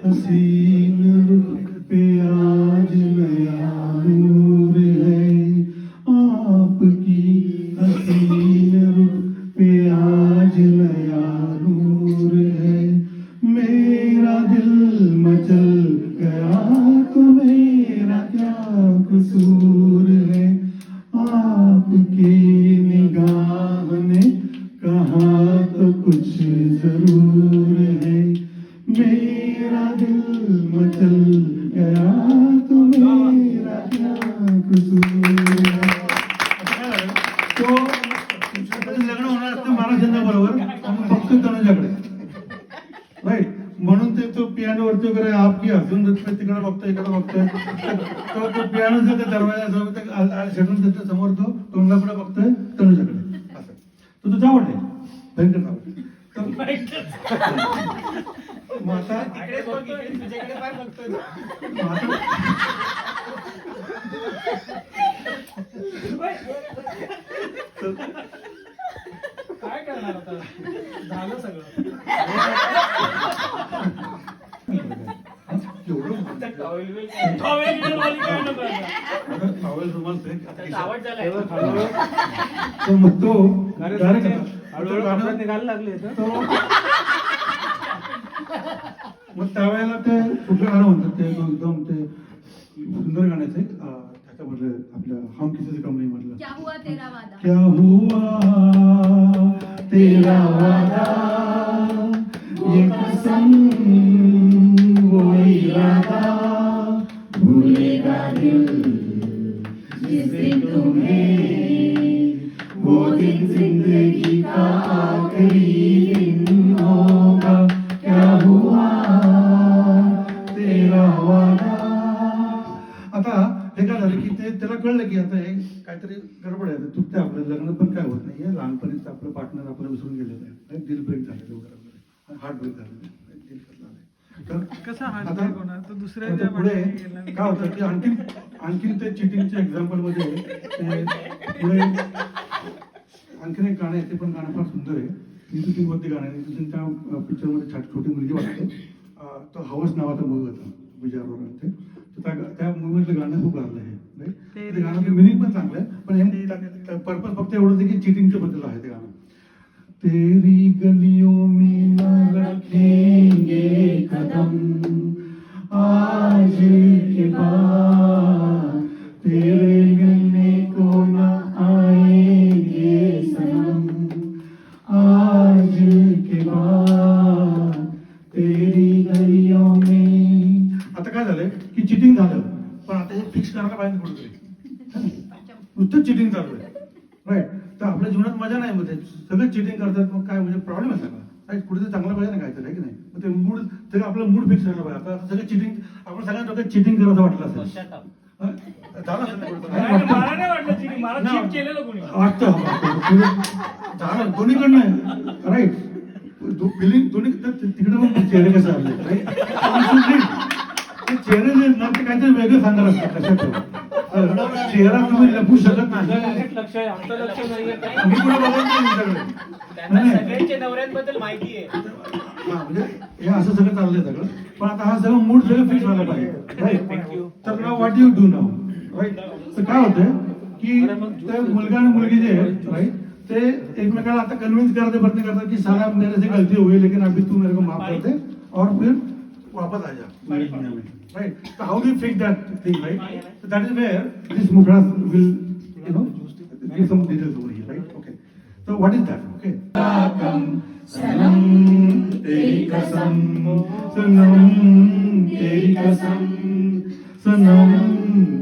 हसीन रुख पे आज नया नूर है, आपकी हसीन रुख पे आज नया नूर है, मेरा दिल मचल गया तो मेरा क्या कसूर है, आपकी निगाह ने कहा तो कुछ जरूर है, मेरा दिल मचल गया तो मेरा क्या कसूर है. तो लग्न होणार असतं महाराजांच्या बरोबर फक्त तनुजाकडे राईट. म्हणून ते तो पियानोवरती वगैरे आपकी अजून तिकडे बघतोय इकडे बघतोय. तो पियानोचा त्या दरवाजा शेडून त्याच्या समोर तो तोंडाकडे बघतोय तनुजाकडे असं. तो तुझा आवड आहे भयंकर आवड. मग आता तुझ्याकडे फार बघतोय. काय करणार आता, झालं सगळं. टॉवेल रुमाल फेक आवड झालाय. तो मग तो हळूहळू निघायला लागले. मग त्यावेळेला ते कुठलं गाणं म्हणतात ते एकदम ते सुंदर गाण्याचे त्याच्यामधलं आपलं हम किसी से कम नहीं मधलं क्या हुआ तेरा वादा क्या हुआ तेरा वादा ये कसम वो इरादा भूलेगा दिल जिस दिन तुम्हें वो दिन जिंदगी का आखिरी दिन होगा क्या हुआ तेरा वादा. आता हे काय झालं की ते त्याला कळलं की आता हे काहीतरी गडबड आहे चुकते आपलं लग्न पण काय होत नाहीये लहानपणीच आपलं पार्टनर आपलं विसरून गेलेलं आहे दिल ब्रेक झालेलं वगैरे हार्ट ब्रेक झालेलं आहे दिल करणार तर कसा हार्ट आता ब्रेक होणार तो दुसऱ्याच्या आता पुढे पाठीमागे गेला. काय होतं की आणखीन ते चिटिंगच्या एक्झाम्पल मध्ये ते पुढे आणखीन एक गाणं आहे ते पण गाणं फार सुंदर आहे नितू मध्ये गाणं आहे नितू त्या पिक्चरमध्ये छोटी मुलगी वाटते तो हवस नावाचा मूवी होता विजय अरोरा त्या मूवीमधलं गाणं खूप गाजलं आहे right? ते गाणं मिनिंग पण चांगलं आहे पण हे पर्पज फक्त एवढंच आहे की चिटिंगच्या बद्दल आहे ते गाणं तेरी गलियों में न रखेंगे कदम आज के बाद तेरे मिलने को न आएंगे सनम आज के बाद तेरी गलियों में. आता काय झालंय की चिटिंग झालं पण आता हे फिक्स करायला पाहिजे कुठेतरी नुसतं चिटिंग चालू आहे राईट तर आपल्या जीवनात मजा नाही मध्ये सगळं चिटिंग करतात मग काय म्हणजे प्रॉब्लेम आहे सगळा राईट कुठेतरी चांगलं पाहिजे ना काहीतरी आहे की नाही मग ते मूड सगळं आपलं मूड फिक्स करायला पाहिजे आता सगळं चिटिंग आपण सगळ्या डोक्यात चिटिंग करायचं वाटलं असेल झालं असेल ना कुठं? मला नाही वाटलं cheating. मला नाही. cheat केलेलं कोणी वाटतं झालं दोन्हीकडनं राईट फिलिंग दोन्ही तिकडे पण चेहरे कसं आले राईट ते चेहरे जे ना ते काहीतरी वेगळं सांगणार असतात कशात चेहरा तुम्ही लपू शकत नाही लक्ष आहे आमचं लक्ष नाहीये मी कुठे बघत नाही तुमच्याकडे त्यांना नाही. सगळ्यांच्या नवऱ्यांबद्दल माहिती आहे हा, म्हणजे हे असं सगळं चाललंय सगळं पण आता हा सगळं मूड सगळं फिक्स व्हायला पाहिजे राईट तर now what you do now right तर काय होतंय की ते मुलगा आणि मुलगी जे आहेत राईट ते एकमेकाला आता कन्व्हिन्स करायचे प्रयत्न करतात की साला मेरे से गलती हुई लेकिन अभी तू मेरे को माफ कर दे और फिर वापस आ जा मेरी दुनिया में right so how do you fix that thing right so that is where this mukra will give some details over here right okay so what is that okay सनम तेरी कसम सनम तेरी कसम सनम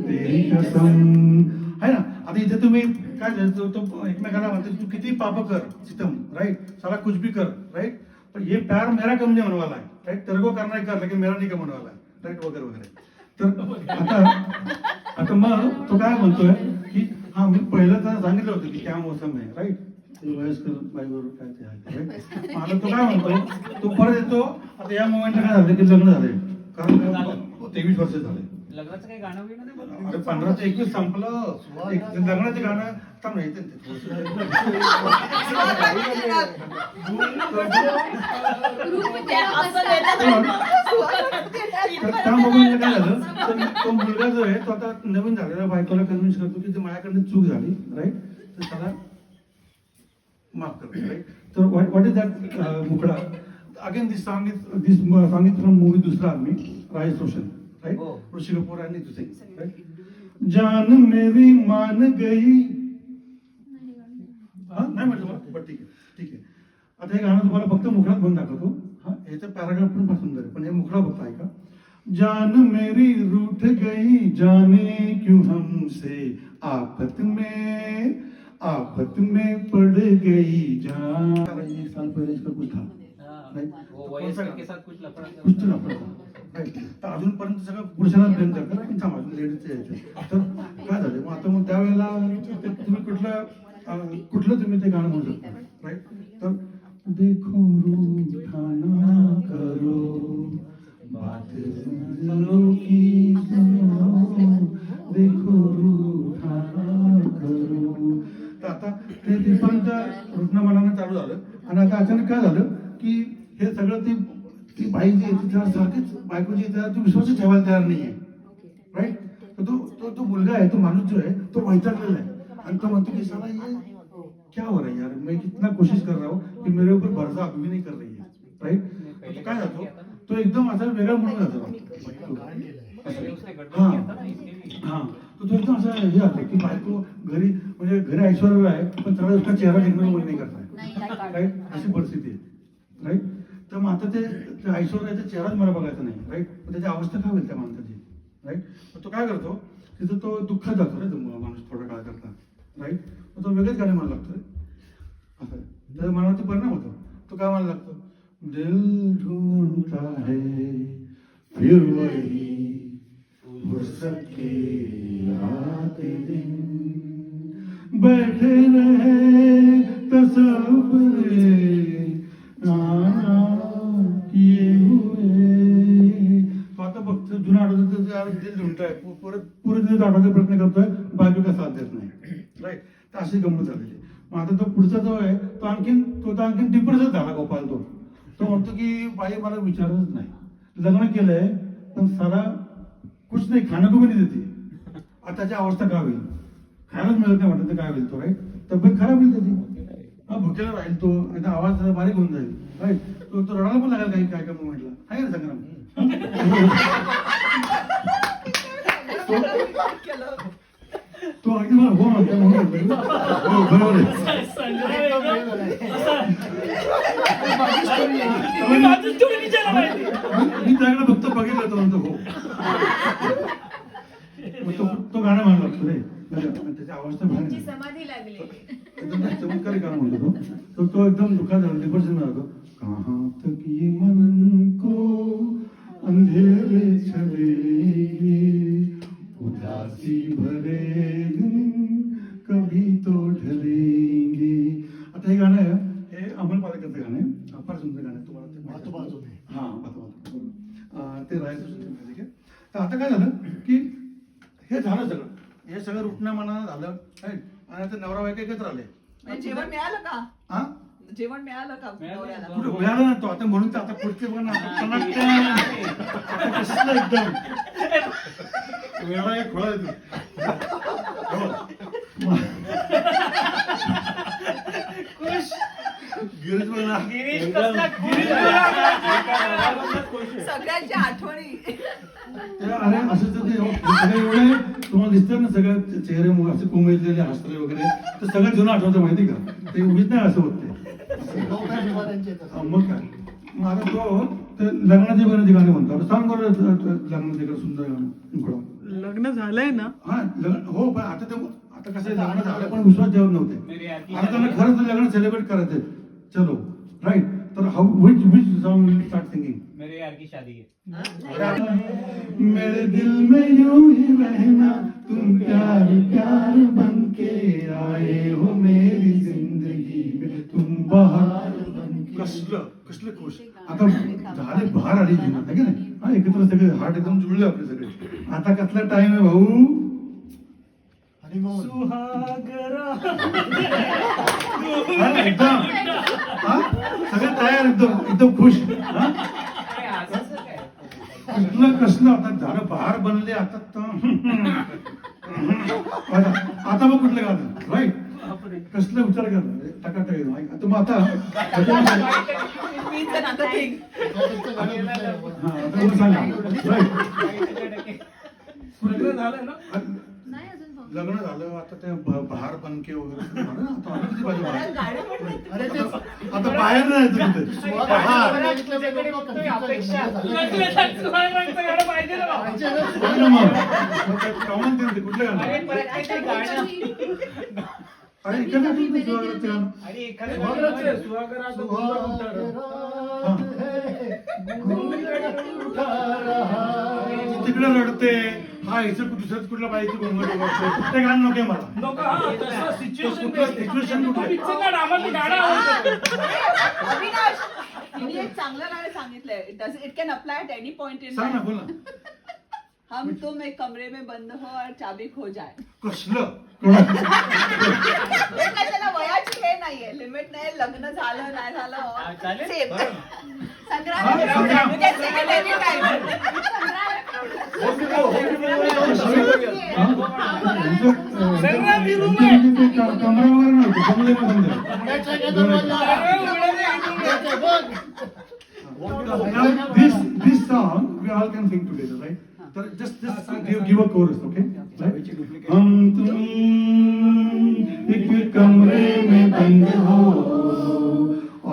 तेरी कसम है ना आता इथे तुम्ही काय तो एकमेकाला म्हणते तू किती पाप कर सितम राइट साला कुछ भी कर राइट पर ये प्यार मेरा कम नहीं होने वाला है राइट तेरे को करना ही कर लेकिन मेरा नहीं कम होने वाला है राइट वगैरे वगैरे तर आता मग तो काय म्हणतोय की हा मी पहिलं तर सांगितलं होतं की क्या मौसम आहे राइट वयस्कर बाईबरोबर काय ते आहे राईट आता तो काय म्हणतो तो परत येतो आता या मोमेंटला काय झालं की लग्न झालंय कारण 23 वर्ष झाले लग्नाचं काही गाणं बिणं नाही बोलत. अरे 15 ते 21 संपलं लग्नाचे गाणं थांब नाही त्या मोबाईलला काय झालं तर तो मुलगा जो आहे तो आता नवीन झालेला बायकोला कन्व्हिन्स करतो की माझ्याकडनं चूक झाली राईट तर त्याला माफ कर राईट तर what is that mukhda again this song is from movie Doosra Aadmi Rajesh Roshan right Rishi Kapoor आणि तुझे राइट जान मेरी मान गई हा नाही म्हटलं बट ठीक आहे आता हे गाणं तुम्हाला फक्त मुखडात म्हणून दाखवतो हा याचा पॅराग्राफ पण फार सुंदर आहे पण हे मुखडा फक्त ऐका जान मेरी रूठ गई जाने क्यों हमसे आफत में पड़ गई जान एक साल पहले इसका कुछ था वो वयस्कर के साथ कुछ लफड़ा कुछ तो लफड़ा राईट तर अजूनपर्यंत सगळं पुरुषांना प्रेम करतात पण थांबा लेडीजचं यायचं तर काय झालं मग आता मग त्यावेळेला तुम्ही कुठलं तुम्ही ते गाणं म्हणू शकता राईट तर देखो रूठाना करो बात नजरों की सुनो देखो रूठाना करो तर आता ते दीपांच्या रुग्णमानानं चालू झालं आणि आता अचानक काय झालं की हे सगळं ती बाई जी आहे तिला सारखीच बायको जी ती विश्वास ठेवायला तयार नाहीये राईट तर तो मुलगा आहे तो माणूस जो आहे तो वैतागलेला आहे आणि तो म्हणतो की साला ये क्या हो रहा है यार मैं कितना कोशिश कर रहा हूँ कि मेरे ऊपर भरोसा अभी भी नहीं कर रही है राइट तो काय जातो तो एकदम असा वेगळा म्हणून जातो काय केलंय व्यवस्था गडबड हा. करतात ना इतके. हा तो एकदम असा हे झालं की बायको घरी म्हणजे घरी ऐश्वर्य आहे पण त्याला उसका चेहरा देखणे मन नाही करताय राईट अशी परिस्थिती आहे राईट तर मग आता ते ऐश्वर्याचा चेहराच मला बघायचा नाही राईट त्याची अवस्था काय होईल त्या माणसाची राईट तो काय करतो तिथं तो दुःखात जातो रे तो माणूस थोडा काळ करता राईट मग तो वेगळेच गाणे म्हणायला लागतो रे असं तर मनावरती परिणाम होतो तो काय म्हणायला लागतो दिल ढूंढता है फिर वही फुर्सत के आते दिन बैठे रहे तसव्वुरे नाना किए हुए तो आता फक्त जुना आठवतं दिल ढूंढताय पुरे दिवस आठवण्याचा प्रयत्न करतोय बायकोचा साथ देत नाही राईट तर अशी गंमत झालेली मग आता तो पुढचा जो आहे तो आणखीन डिप्रेसच झाला गोपाल तो म्हणतो की बाई मला विचारच नाही लग्न केलंय पण सारा कुछ नाही खाणं तुम्ही नाही देते आता त्याची अवस्था काय होईल खायलाच मिळत नाही वाटत काय होईल तो राईट तब्येत खराब होईल त्याची हा भुकेला राहील तो आणि आवाज जरा बारीक होऊन जाईल राईट तो रडायला पण लागेल काही काय काय म्हटलं आहे ना संग्राम तो अगदी मला हो म्हणतो म्हणून हो बरोबर आहे तुम्ही माझंच थोडी विचारा माहिती. मी त्याकडे फक्त बघितलं तो म्हणतो हो मग तो गाणं म्हणला लागतो रे त्याची अवस्था त्यांची भयानक. समाधी लागली एकदम चमत्कारी गाणं म्हणतो तो एकदम दुःखात झाला डिप्रेशन मध्ये जातो कहाँ तक ये मन को अंधेरे चलेंगे उदासी भरे दिन कभी तो ढलेंगे आता हे गाणं आहे हे अमोल पालेकरचं गाणं आहे फार सुंदर गाणं आहे तुम्हाला ते माहिती बाजू आहे? बाजूने. हां बरोबर ते राहायचं सुंदर माहिती आहे तर आता काय झालं की हे झालं सगळं हे सगळं रुटणं मनानं झालं right? आणि आता नवरा बायका एकत्र आले आणि जेवण मिळालं का हा जेवण मिळालं का मिळालं. नवऱ्याला? कुठे मिळालं ना तो आता म्हणून तर आता पुढचे बघ ना आता टनाटन. आता कसलं एकदम वेळा एक खोळा आहे तू गिरीश बघ ना गिरीश कसला गिरीश बोला. सगळ्यांच्या आठवणी अरे असं तर ते सगळे एवढे तुम्हाला दिसतात ना सगळं चेहरे असे कोमेजलेले हसरे वगैरे तर सगळं जुनं आठवतं माहिती का ते उगीच नाही असं होत ते मग काय मग आता तो ते लग्नाची बरं गाणे म्हणतो आता सांग बरं लग्नाचे का सुंदर गाणं लग्न झालंय ना हा लग्न हो पण आता कसं आहे लग्न झालं पण विश्वास ठेवत नव्हते आता त्यांना खरंच लग्न सेलिब्रेट करायचंय चलो राईट तर how which song will start singing मेरे यार की शादी है. मेरे दिल में यूं ही रहना तुम प्यार प्यार बन के आए हो मेरी जिंदगी में तुम बहार कसलं खुश आता झाले बहार आली जीवनात आहे की नाही हा एकत्र सगळे हार्ट एकदम जुळले आपले सगळे आता कसला टाइम आहे भाऊ हा, एकदम हा सगळे तयार एकदम खुश हा काय असं काय? कसलं आता झालं बहार बनले आता आता मग कुठलं गाणं राईट कसलं विचार करणार टकाटक आता मग आता मी तर आता ते हा आता मला सांगा राईट नाही अजून फक्त. लग्न झालं आता ते बहार बनके वगैरे झालं ना, आता आलं किती बाजू बाहेर. गाणं म्हणतात. अरे ते आता बाहेर नाही येतं तिथे. तुझ्याकडे बघतोय अपेक्षा. सुहागरांचं गाणं पाहिजे ना बाबा. बोल ना मग. मग काय कमाल ते कुठलं अरे गाणं परत काहीतरी गाणं. अरे इकडे कुठलं सुहागराचं गाणं? आणि एखादं गाणं सुहागराचं गुंगट तिकडे रडते हा इथं दुसरंच कुठल्या बाईचं गोंगट वगैरे ते गाणं नको मला नको हा, तसं situation कुठलं based. situation कुठलं? पिक्चर काढ, आम्हाला ते गाणं आवडतं. अविनाश तिने एक चांगलं गाणं सांगितलंय it can apply at any point in सांग ना बोल ना हम तुम एक कमरे में बंद हो और चाबी खो जाए कसलं हे काय त्याला वयाची हे नाहीये लिमिट नाही लग्न झालं नाही हा, झालं चालेल. सेम बरं. संग्राम हा, संग्राम. You can sing it anytime. कमरा वगैरे नव्हतं कमले बंद पुण्याच्या दरवाजा दिस all can sing together, right? तर just give a chorus, okay? Right? हम तुम एक कमरे में बंद हो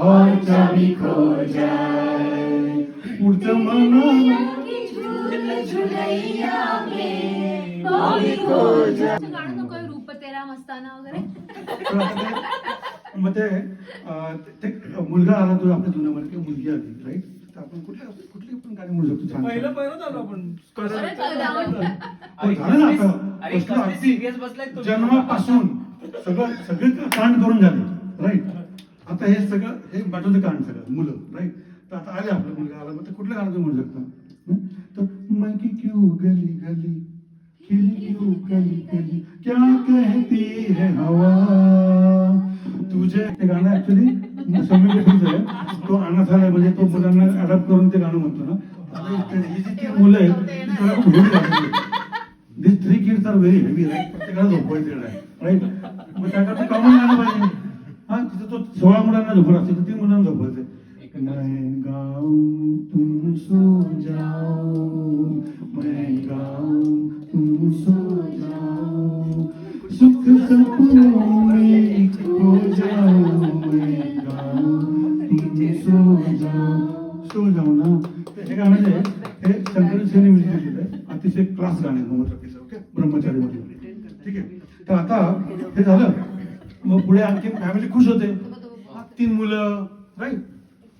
और चाबी खो जाए पुढचं मना गाणं नको रूप तेरा मस्ताना वगैरे. मग ते मुलगा आला तो आपल्या जुन्यामध्ये किंवा मुलगी आली, राईट? तर आपण कुठली पण गाणी म्हणू शकतो छान. पहिलं झालो आपण झालं ना आता. अरे कसले सिरियस बसलाय तुम्ही. जन्मापासून सगळे कांड करून झाले, राईट? आता हे सगळं हे बाजूचं कांड सगळं मुलं, राईट? तर आता आले आपला मुलगा आला, मग ते कुठलं गाणं तुम्ही म्हणू शकता? तर मैं की क्यों गली गली खिली क्यों गली गली क्या कहती है हवा तुझे. ते गाणं ऍक्च्युली समीर रेड्डीचं आहे. तो अनाथालय म्हणजे तो मुलांना अडॉप्ट करून ते गाणं म्हणतो ना. आता ही जी ती मुलं आहेत ती त्याला खूप हेवी लागली. This 3 kids are very heavy, right? प्रत्येकाला झोपवायचं आहे, राईट? मग त्याकरता कॉमन गाणं पाहिजे. हा, तिथं तो 16 मुलांना झोपत असते तर 3 मुलांना झोपवायचं. मैं गाऊं तुम सो जाओ मैं गाऊं तुम सो जाओ सुख सपनों में खो जाओ मैं गाऊं तुम सो जाओ ना. हे गाणं जे आहे, हे शंकर सेनी म्युझिक केलेलं आहे. अतिशय क्लास गाणे मोहम्मद, ओके? ब्रह्मचारी मध्ये, ठीक आहे? तर आता हे झालं, मग पुढे आणखी फॅमिली खुश होते. 3 मुलं, राईट?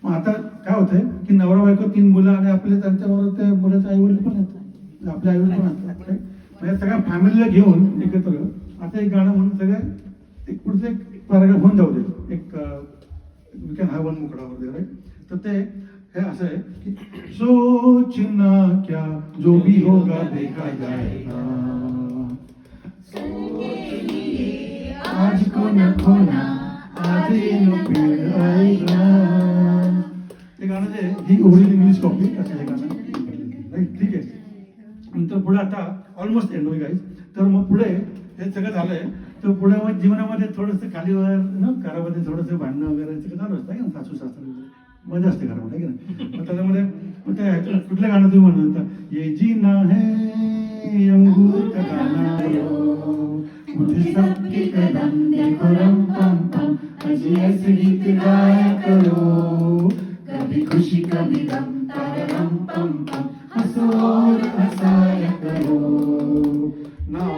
मग आता काय होतंय की नवरा बायको 3 मुलं आणि आपले त्यांच्याबरोबर त्या मुलाचे आई वडील पण आहेत, आपले आई वडील पण आहेत, right? म्हणजे सगळ्या फॅमिलीला घेऊन एकत्र आता एक गाणं म्हणून सगळं एक पुढचं एक पॅराग्राफ होऊन जाऊ दे. एक वी कॅन हॅव वन मुकडा वगैरे, राईट? तर ते हे असं आहे की सोचना क्या जो भी होगा देखा जाएगा आज को न खोना आज ये न फिर आएगा. ते गाणं जे ही ओरिजिनल इंग्लिश कॉपी असं हे गाणं, राईट? ठीक आहे. नंतर पुढे आता ऑलमोस्ट एंड होईल गाईज. तर मग पुढे हे सगळं झालंय, तर पुढे मग जीवनामध्ये थोडंसं खालीवर ना घरामध्ये थोडंसं भांडणं वगैरे सगळं चालू असतं ना, सासू सासरे वगैरे मजा असते घरामध्ये, की नाही? मग त्याच्यामध्ये मग त्या कुठलं गाणं तुम्ही म्हणत होता? ये जीना है अंगूर का गाना मुझे सबके कदम देखो रम पम पम अजी ऐसे गीत गाया करो कभी खुशी कभी गम तारा रम पम पम हंसो और हंसाया करो. नाउ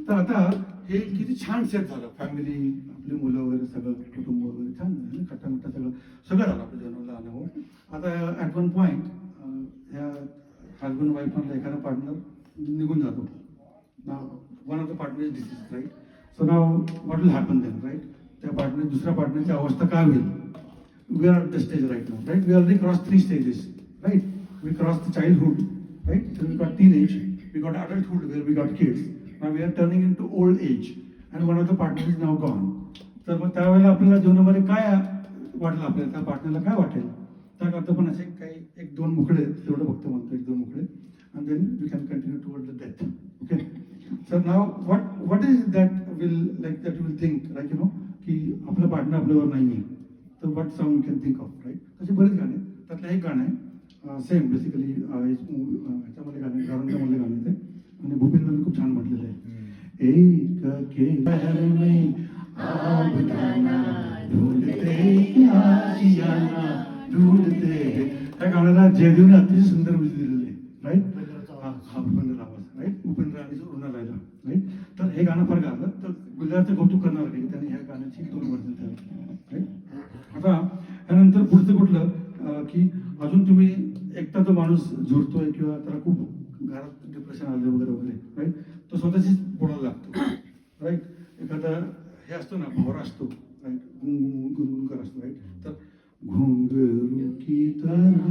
तर आता हे किती छान सेट झालं. फॅमिली, आपली मुलं वगैरे सगळं कुटुंब वगैरे छान झालं, खट्टा सगळं झालं आपल्या जन्माला आलं. हो, आता ॲट वन पॉईंट ह्या हजबंड वाईफ मधला एखादा पार्टनर निघून जातो. Now one of the partner is deceased, right? So now what will happen then, right? त्या पार्टनर दुसऱ्या पार्टनरची अवस्था काय होईल? We are the stage right now, right? We already cross 3 stages, right? We cross the childhood, right? So we got teenage, we got adulthood where we got kids. Now we are turning into old age, and one of the partners is now gone. तर मग त्यावेळेला आपल्याला जीवनामध्ये काय वाटलं, आपल्याला त्या पार्टनरला काय वाटेल? त्याकरता पण असे काही 1-2 मुकडे तेवढं फक्त म्हणतो, 1-2 मुकडे, and then we can continue toward the death. Okay. So now what is that will like that you will think, like, you know, की आपला पार्टनर आपल्यावर नाहीये, तर what song you can think of, right? तसे बरेच गाणे, त्यातलं एक गाणं आहे सेम बेसिकली ह्याच्यामध्ये गाणे गारंगामधले गाणे ते, आणि भूपेंद्रने खूप छान म्हटलेलं आहे. एक के शहर में आबदाना ढूंढते आशियाना ढूंढते. त्या गाण्याला जयदेवने अतिशय सुंदर म्युझिक दिलेलं आहे, राईट? हा भूपेंद्र आवाज, राईट? भूपेंद्र आणि रुणालायला, राईट? तर हे गाणं फार गाणं, तर गुलजारचं कौतुक करणार आहे की त्याने ह्या गाण्याची 2 वर्जन तयार, राईट? आता त्यानंतर पुढचं कुठलं की अजून तुम्ही एकटा तो माणूस झुरतोय किंवा त्याला खूप घरात डिप्रेशन आलं वगैरे वगैरे, राईट? तो स्वतःशीच बोलायला लागतो, राईट? एखादा हे असतो ना, भोवरा असतो, राईट? गुणगुणकर असतो, राईट? तर घुंघरू की तरह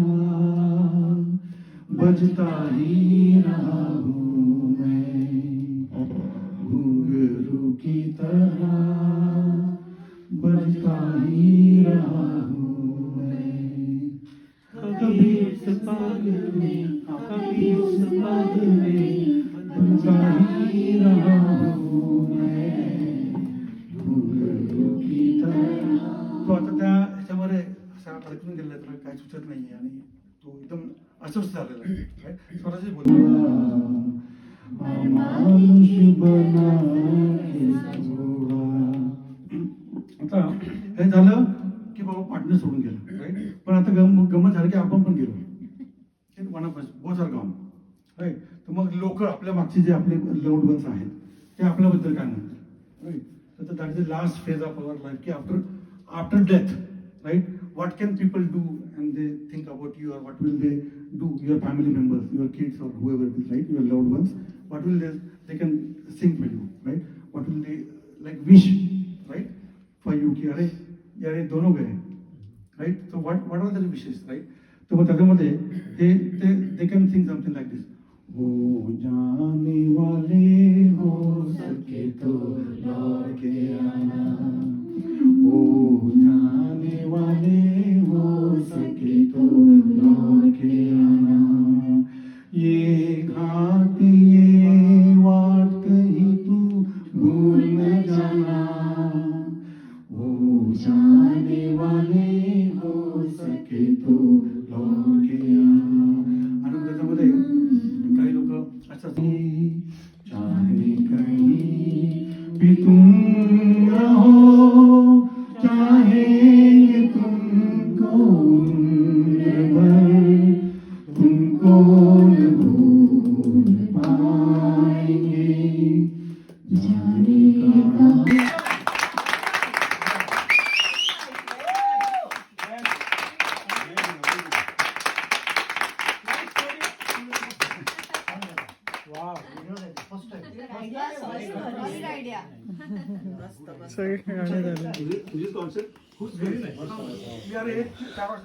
बजता ही रहा हूँ मैं घुंघरू की तरह बजता ही रहा हूँ मैं कभी उस पागल में कभी उस पागल में बजता ही रहा हूँ मैं घुंघरू की तरह. तो आता त्या दिसत नाहीये आणि तो एकदम अस्वस्थ झालेला आहे right? स्वतःशीच बोल आता हे झालं की बाबा पार्टनर सोडून गेलं राईट पण आता गमत झालं की आपण पण गेलो one of both are gone right तर मग लोक आपल्या मागचे जे आपले लव्ड वन्स आहेत ते आपल्याबद्दल काय म्हणतात राईट तर that is the last phase of our life की after death right what can people do and they think about you or what will they do, your family members, your kids or whoever it is, right, your loved ones, what will they can sing for you, right, what will they like wish, right, for you ki अरे यार दोनों गए right, so what are the wishes, right, तो मग त्याच्यामध्ये they can sing something like this, हो जाने वाले हो सके तो लौट के आना, हो जाने वाले हो सके तो लौट के आना, ये घाट ये वाट कहीं तू भूल न जाना, हो जाने वाले हो सके तो लौट के आना. आणि मग त्याच्यामध्ये काही लोक असं चाहे कहीं भी तुम रहो चाहेंगे तुमको उम्र भर तुमको न भूल पाएंगे जाने का फर्स्ट टाइम तुझी कॉन्सेप्ट खूप व्हेरी नाईस. 4 वर्ष